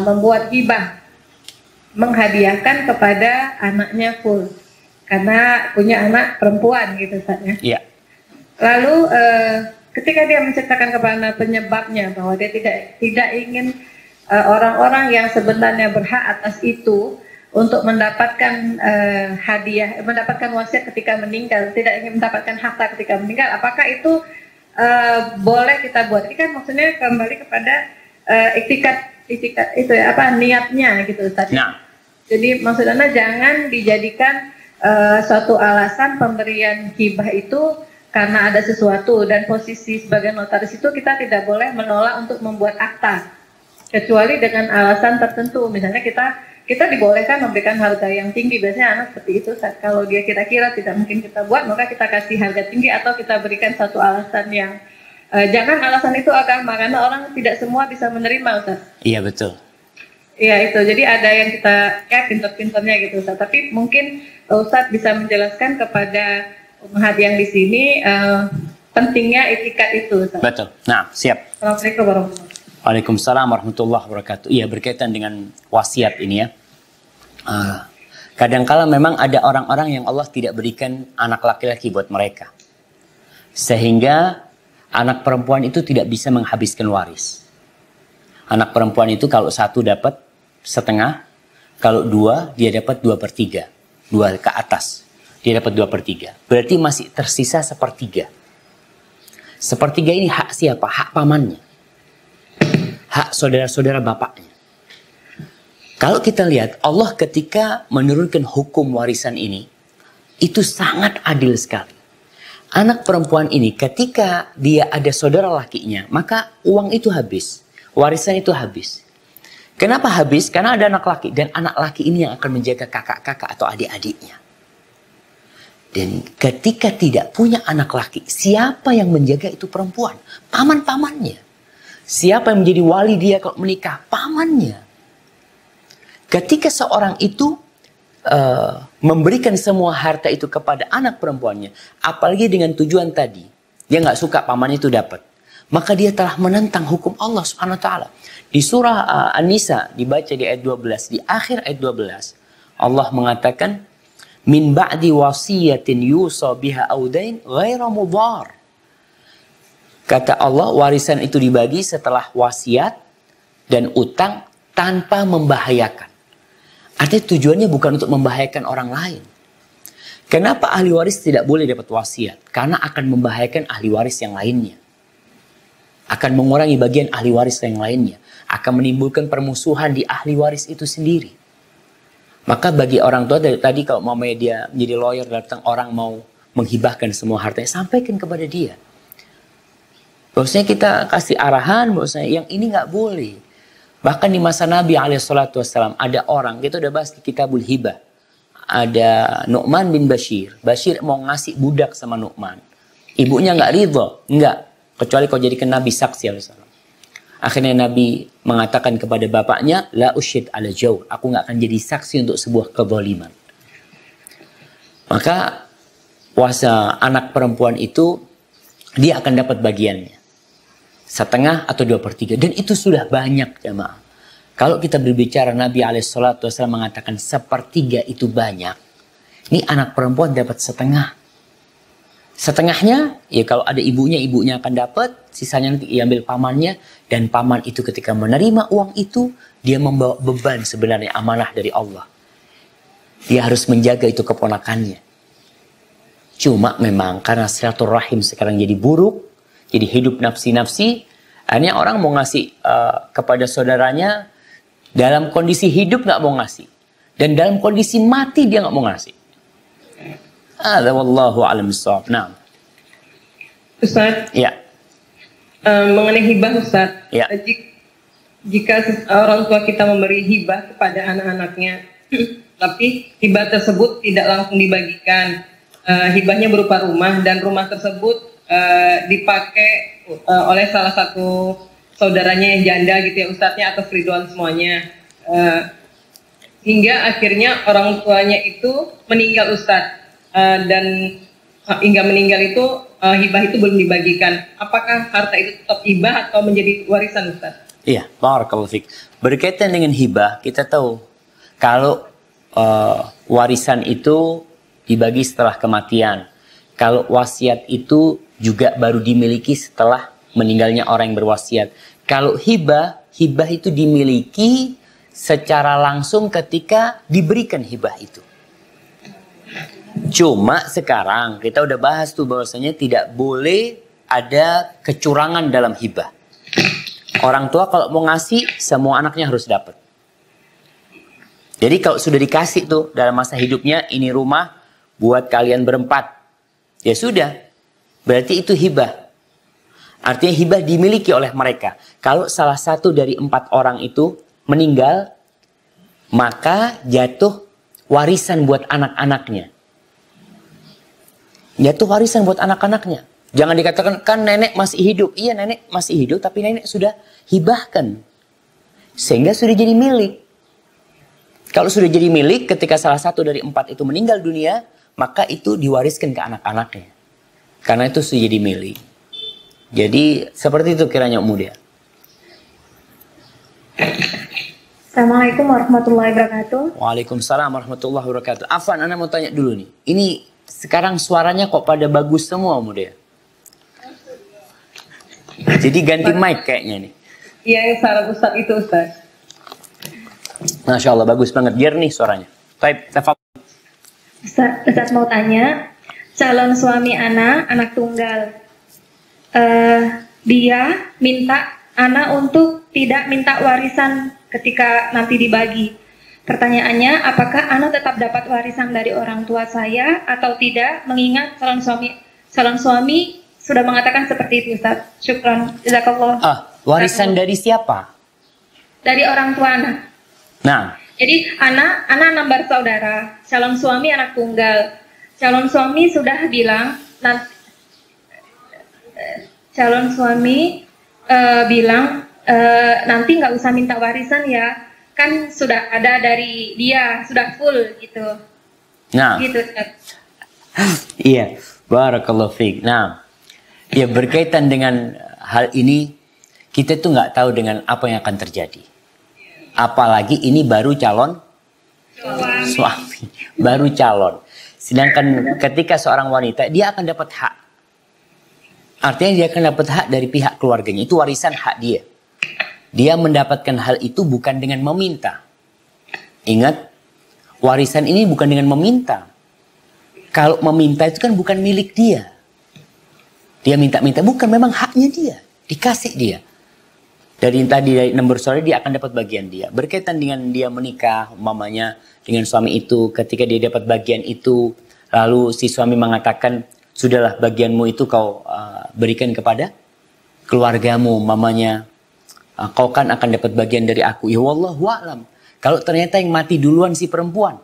membuat hibah, menghadiahkan kepada anaknya full karena punya anak perempuan gitu Ustaz ya. Iya. Lalu ketika dia menceritakan kepada penyebabnya bahwa dia tidak ingin orang-orang yang sebenarnya berhak atas itu untuk mendapatkan hadiah, mendapatkan wasiat ketika meninggal, tidak ingin mendapatkan harta ketika meninggal, apakah itu boleh kita buat? Ini kan maksudnya kembali kepada etikat itu ya, apa niatnya gitu Ustaz. Nah. Jadi maksudnya jangan dijadikan suatu alasan pemberian hibah itu karena ada sesuatu, dan posisi sebagai notaris itu kita tidak boleh menolak untuk membuat akta. Kecuali dengan alasan tertentu, misalnya kita dibolehkan memberikan harga yang tinggi, biasanya anak seperti itu. Kalau dia kira-kira tidak mungkin kita buat, maka kita kasih harga tinggi atau kita berikan satu alasan yang jangan alasan itu agama, karena orang tidak semua bisa menerima Ustaz. Iya betul. Iya itu, jadi ada yang kita pinter-pinternya gitu Ustaz. Tapi mungkin Ustaz bisa menjelaskan kepada umat yang di sini pentingnya etikat itu Ustaz. Betul. Nah, siap. Assalamualaikum warahmatullahi wabarakatuh. Waalaikumsalam warahmatullahi wabarakatuh. Iya, berkaitan dengan wasiat ini ya. Kadangkala memang ada orang-orang yang Allah tidak berikan anak laki-laki buat mereka. Sehingga anak perempuan itu tidak bisa menghabiskan waris. Anak perempuan itu kalau 1 dapat setengah, kalau 2 dia dapat 2/3. 2 ke atas, dia dapat 2/3. Berarti masih tersisa 1/3. 1/3 ini hak siapa? Hak pamannya. Hak saudara-saudara bapaknya. Kalau kita lihat Allah ketika menurunkan hukum warisan ini, itu sangat adil sekali. Anak perempuan ini ketika dia ada saudara lakinya, maka uang itu habis. Warisan itu habis. Kenapa habis? Karena ada anak laki, dan anak laki ini yang akan menjaga kakak-kakak atau adik-adiknya. Dan ketika tidak punya anak laki, siapa yang menjaga itu perempuan? Paman-pamannya. Siapa yang menjadi wali dia kalau menikah? Pamannya. Ketika seorang itu memberikan semua harta itu kepada anak perempuannya, apalagi dengan tujuan tadi, dia nggak suka pamannya itu dapat, maka dia telah menentang hukum Allah Subhanahu Wa Taala. Di surah An-Nisa dibaca di ayat 12, di akhir ayat 12, Allah mengatakan, min ba'di wasiyatin yusa biha audain ghaira mudhar. Kata Allah, warisan itu dibagi setelah wasiat dan utang tanpa membahayakan. Artinya tujuannya bukan untuk membahayakan orang lain. Kenapa ahli waris tidak boleh dapat wasiat? Karena akan membahayakan ahli waris yang lainnya. Akan mengurangi bagian ahli waris yang lainnya. Akan menimbulkan permusuhan di ahli waris itu sendiri. Maka bagi orang tua tadi kalau mamanya dia menjadi lawyer, datang orang mau menghibahkan semua hartanya, sampaikan kepada dia. Bahwasanya kita kasih arahan bahwasanya yang ini nggak boleh. Bahkan di masa Nabi SAW ada orang, kita udah bahas di Kitabul Hibah. Ada Nu'man bin Bashir. Bashir mau ngasih budak sama Nu'man. Ibunya nggak ridho, nggak. Kecuali kau jadikan Nabi saksi SAW. Akhirnya Nabi mengatakan kepada bapaknya, la usyid ala jawr. Aku nggak akan jadi saksi untuk sebuah kezaliman. Maka puasa anak perempuan itu dia akan dapat bagiannya. Setengah atau 2/3. Dan itu sudah banyak jemaah. Kalau kita berbicara Nabi SAW mengatakan 1/3 itu banyak. Ini anak perempuan dapat setengah. Setengahnya, ya kalau ada ibunya akan dapat. Sisanya nanti diambil pamannya. Dan paman itu ketika menerima uang itu, dia membawa beban sebenarnya amanah dari Allah. Dia harus menjaga itu keponakannya. Cuma memang karena silaturahim sekarang jadi buruk, jadi hidup nafsi-nafsi, akhirnya orang mau ngasih kepada saudaranya, dalam kondisi hidup nggak mau ngasih. Dan dalam kondisi mati dia nggak mau ngasih. Ada wallahu a'lam bishawab. Nah. Ustaz. Ya. Mengenai hibah Ustaz. Ya. Jika orang tua kita memberi hibah kepada anak-anaknya, tapi hibah tersebut tidak langsung dibagikan. Hibahnya berupa rumah dan rumah tersebut dipakai oleh salah satu saudaranya yang janda gitu ya Ustadznya atau Ridwan semuanya. Hingga akhirnya orang tuanya itu meninggal Ustadz. Dan hingga meninggal itu hibah itu belum dibagikan. Apakah harta itu tetap hibah atau menjadi warisan Ustaz? Iya, barakallahu fiik. Berkaitan dengan hibah, kita tahu kalau warisan itu dibagi setelah kematian. Kalau wasiat itu juga baru dimiliki setelah meninggalnya orang yang berwasiat. Kalau hibah itu dimiliki secara langsung ketika diberikan hibah itu. Cuma sekarang kita udah bahas tuh bahwasanya tidak boleh ada kecurangan dalam hibah. Orang tua kalau mau ngasih, semua anaknya harus dapat. Jadi kalau sudah dikasih tuh dalam masa hidupnya, ini rumah buat kalian berempat. Ya sudah, berarti itu hibah. Artinya hibah dimiliki oleh mereka. Kalau salah satu dari 4 orang itu meninggal, maka jatuh warisan buat anak-anaknya. Jatuh warisan buat anak-anaknya. Jangan dikatakan, kan nenek masih hidup. Iya, nenek masih hidup, tapi nenek sudah hibahkan. Sehingga sudah jadi milik. Kalau sudah jadi milik, ketika salah satu dari 4 itu meninggal dunia, maka itu diwariskan ke anak-anaknya. Karena itu sudah jadi milik. Jadi, seperti itu kiranya Muda. Assalamualaikum warahmatullahi wabarakatuh. Waalaikumsalam warahmatullahi wabarakatuh. Afan, Anda mau tanya dulu nih. Ini sekarang suaranya kok pada bagus semua Muda. Jadi ganti mic kayaknya nih. Iya, yang saran Ustaz itu Ustaz. Masya Allah, bagus banget. Jernih suaranya. Baik, Ustaz mau tanya, calon suami anak tunggal. Dia minta anak untuk tidak minta warisan ketika nanti dibagi. Pertanyaannya, apakah anak tetap dapat warisan dari orang tua saya atau tidak? Mengingat calon suami sudah mengatakan seperti itu, Ustaz. Syukran. Jazakallah. Warisan dari siapa? Dari orang tua anak. Nah. Jadi anak 6 bersaudara. Calon suami anak tunggal. Calon suami sudah bilang nanti nggak usah minta warisan ya, kan sudah ada dari dia, sudah full gitu. Nah, gitu. Iya, barakallahu fiik. Nah, ya berkaitan dengan hal ini, kita tuh nggak tahu dengan apa yang akan terjadi. Apalagi ini baru calon suami, baru calon. Sedangkan ketika seorang wanita, dia akan dapat hak. Artinya dia akan dapat hak dari pihak keluarganya. Itu warisan hak dia. Dia mendapatkan hal itu bukan dengan meminta. Ingat, warisan ini bukan dengan meminta. Kalau meminta itu kan bukan milik dia. Dia minta-minta, bukan, memang haknya dia. Dikasih dia. Dari tadi dari nomor sore dia akan dapat bagian dia. Berkaitan dengan dia menikah, mamanya dengan suami itu, ketika dia dapat bagian itu, lalu si suami mengatakan, sudahlah bagianmu itu kau berikan kepada keluargamu, mamanya. Kau kan akan dapat bagian dari aku. Ya wallahu a'lam. Kalau ternyata yang mati duluan si perempuan.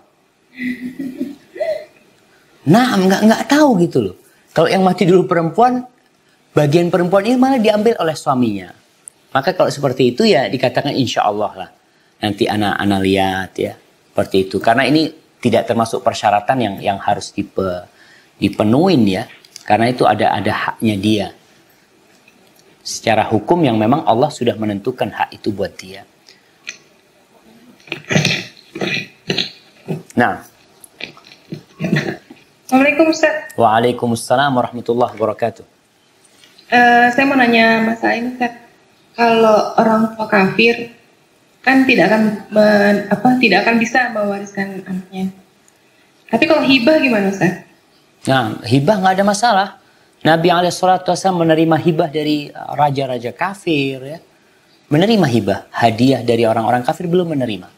Nah, nggak tahu gitu loh. Kalau yang mati dulu perempuan, bagian perempuan ini malah diambil oleh suaminya. Maka kalau seperti itu ya dikatakan insya Allah lah. Nanti anak lihat ya. Seperti itu. Karena ini tidak termasuk persyaratan yang harus dipenuhin ya. Karena itu ada haknya dia. Secara hukum yang memang Allah sudah menentukan hak itu buat dia. Nah. Assalamualaikum Ustaz. Waalaikumsalam warahmatullahi wabarakatuh. Saya mau nanya Mas Ain, Ustaz. Kalau orang tua kafir kan tidak akan bisa mewariskan anaknya. Tapi kalau hibah gimana Ustaz? Nah, hibah nggak ada masalah. Nabi SAW menerima hibah dari raja-raja kafir ya. Menerima hibah, hadiah dari orang-orang kafir belum menerima.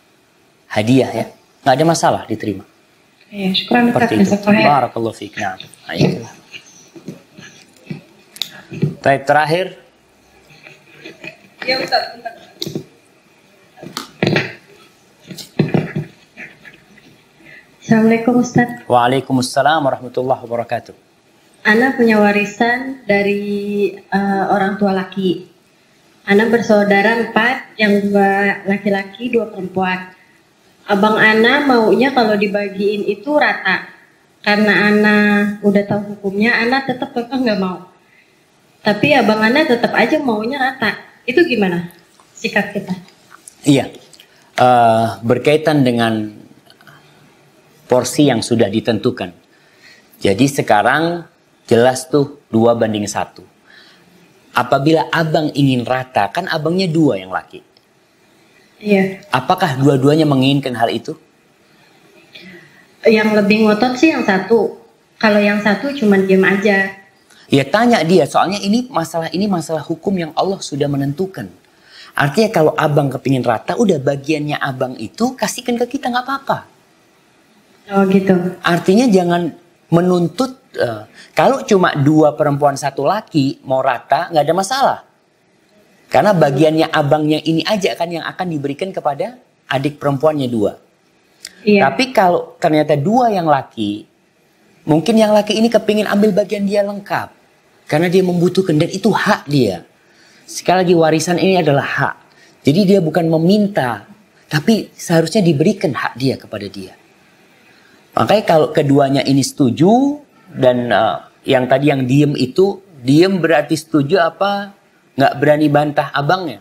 Hadiah ya, nggak ada masalah diterima. Ya, syukuran Ustaz. Seperti itu. Barakallahu fiik. Nah, itulah. Baik, terakhir. Ya Ustaz, bentar. Assalamualaikum Ustaz. Waalaikumsalam warahmatullahi wabarakatuh. Ana punya warisan dari orang tua laki. Ana bersaudara 4, yang 2 laki-laki, 2 perempuan. Abang Ana maunya kalau dibagiin itu rata. Karena Ana udah tahu hukumnya, Ana tetap nggak mau. Tapi abang Ana tetap aja maunya rata. Itu gimana sikap kita? Iya, berkaitan dengan porsi yang sudah ditentukan. Jadi sekarang jelas tuh 2:1. Apabila abang ingin rata, kan abangnya 2 yang laki. Iya. Apakah dua-duanya menginginkan hal itu? Yang lebih ngotot sih yang satu. Kalau yang satu cuma diam aja. Ya tanya dia, soalnya ini masalah hukum yang Allah sudah menentukan. Artinya kalau abang kepingin rata, udah bagiannya abang itu kasihkan ke kita, nggak apa-apa. Oh gitu. Artinya jangan menuntut, kalau cuma 2 perempuan 1 laki mau rata, nggak ada masalah. Karena bagiannya abangnya ini aja kan yang akan diberikan kepada adik perempuannya 2. Iya. Tapi kalau ternyata 2 yang laki, mungkin yang laki ini kepingin ambil bagian dia lengkap. Karena dia membutuhkan dan itu hak dia. Sekali lagi warisan ini adalah hak. Jadi dia bukan meminta, tapi seharusnya diberikan hak dia kepada dia. Makanya kalau keduanya ini setuju dan yang tadi yang diem itu, diem berarti setuju apa nggak berani bantah abangnya?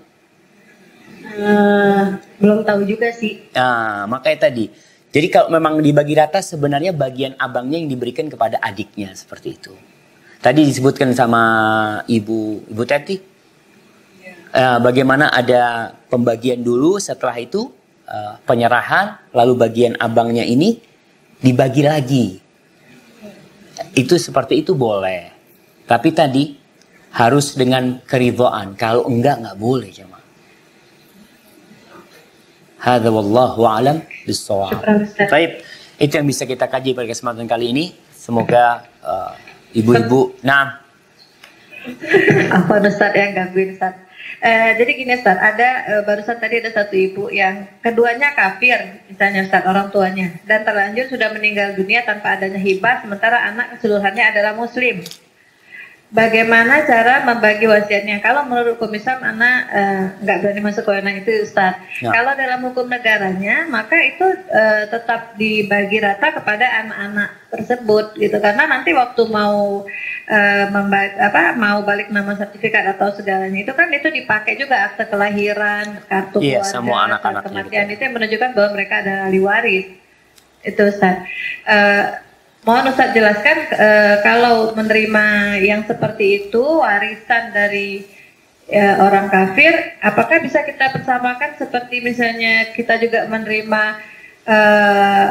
Belum tahu juga sih. Nah, makanya tadi. Jadi kalau memang dibagi rata sebenarnya bagian abangnya yang diberikan kepada adiknya seperti itu. Tadi disebutkan sama Ibu Teti. Bagaimana ada pembagian dulu, setelah itu penyerahan, lalu bagian abangnya ini dibagi lagi. Itu seperti itu boleh. Tapi tadi harus dengan keridhaan. Kalau enggak boleh jemaah. Hadza wallahu a'lam bis-shawab. Baik, itu yang bisa kita kaji pada kesempatan kali ini. Semoga ibu-ibu, nah. Apa Ustaz yang gangguin Ustaz? Jadi gini Ustaz, ada barusan tadi ada satu ibu yang keduanya kafir, misalnya Ustaz, orang tuanya, dan terlanjur sudah meninggal dunia tanpa adanya hibah, sementara anak keseluruhannya adalah muslim. Bagaimana cara membagi wasiatnya? Kalau menurut hukum Islam, anak nggak berani masuk ke wewenang itu Ustaz. Ya. Kalau dalam hukum negaranya, maka itu tetap dibagi rata kepada anak-anak tersebut, gitu. Karena nanti waktu mau mau balik nama sertifikat atau segalanya itu kan itu dipakai juga akte kelahiran, kartu keluarga, semua anak-anak kematian itu yang menunjukkan bahwa mereka adalah ahli waris. Itu Ustaz. Mohon Ustaz jelaskan kalau menerima yang seperti itu warisan dari orang kafir, apakah bisa kita persamakan seperti misalnya kita juga menerima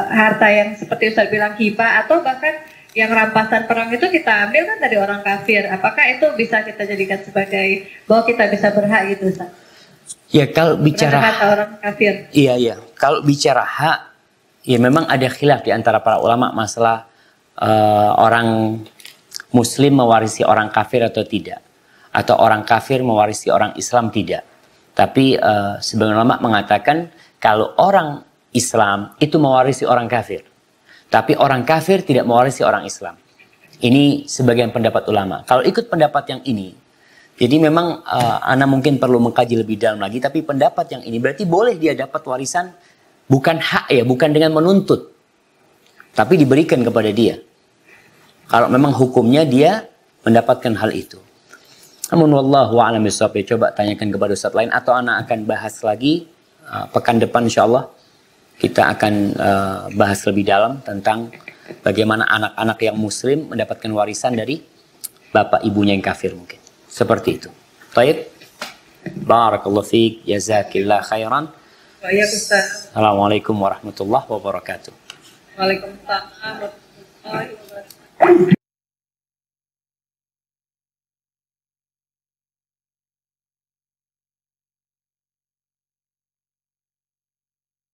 harta yang seperti Ustaz bilang hibah, atau bahkan yang rampasan perang itu kita ambil kan dari orang kafir. Apakah itu bisa kita jadikan sebagai bahwa kita bisa berhak gitu, Ustaz? Ya kalau bicara kata orang kafir. Iya. Kalau bicara hak, ya memang ada khilaf di antara para ulama masalah orang Muslim mewarisi orang kafir atau tidak, atau orang kafir mewarisi orang Islam tidak. Tapi sebagian ulama mengatakan kalau orang Islam itu mewarisi orang kafir, tapi orang kafir tidak mewarisi orang Islam. Ini sebagian pendapat ulama. Kalau ikut pendapat yang ini, jadi memang Ana mungkin perlu mengkaji lebih dalam lagi. Tapi pendapat yang ini berarti boleh dia dapat warisan bukan hak ya, bukan dengan menuntut, tapi diberikan kepada dia. Kalau memang hukumnya dia mendapatkan hal itu. Namun wallahu a'lam bishawab. Coba tanyakan kepada ustaz lain atau Ana akan bahas lagi pekan depan insyaallah. Kita akan bahas lebih dalam tentang bagaimana anak-anak yang muslim mendapatkan warisan dari bapak ibunya yang kafir mungkin. Seperti itu. Baik. Barakallahu fiik, jazakillah khairan. Baik, Ustaz. Assalamualaikum warahmatullahi wabarakatuh. Waalaikumsalam warahmatullahi wabarakatuh.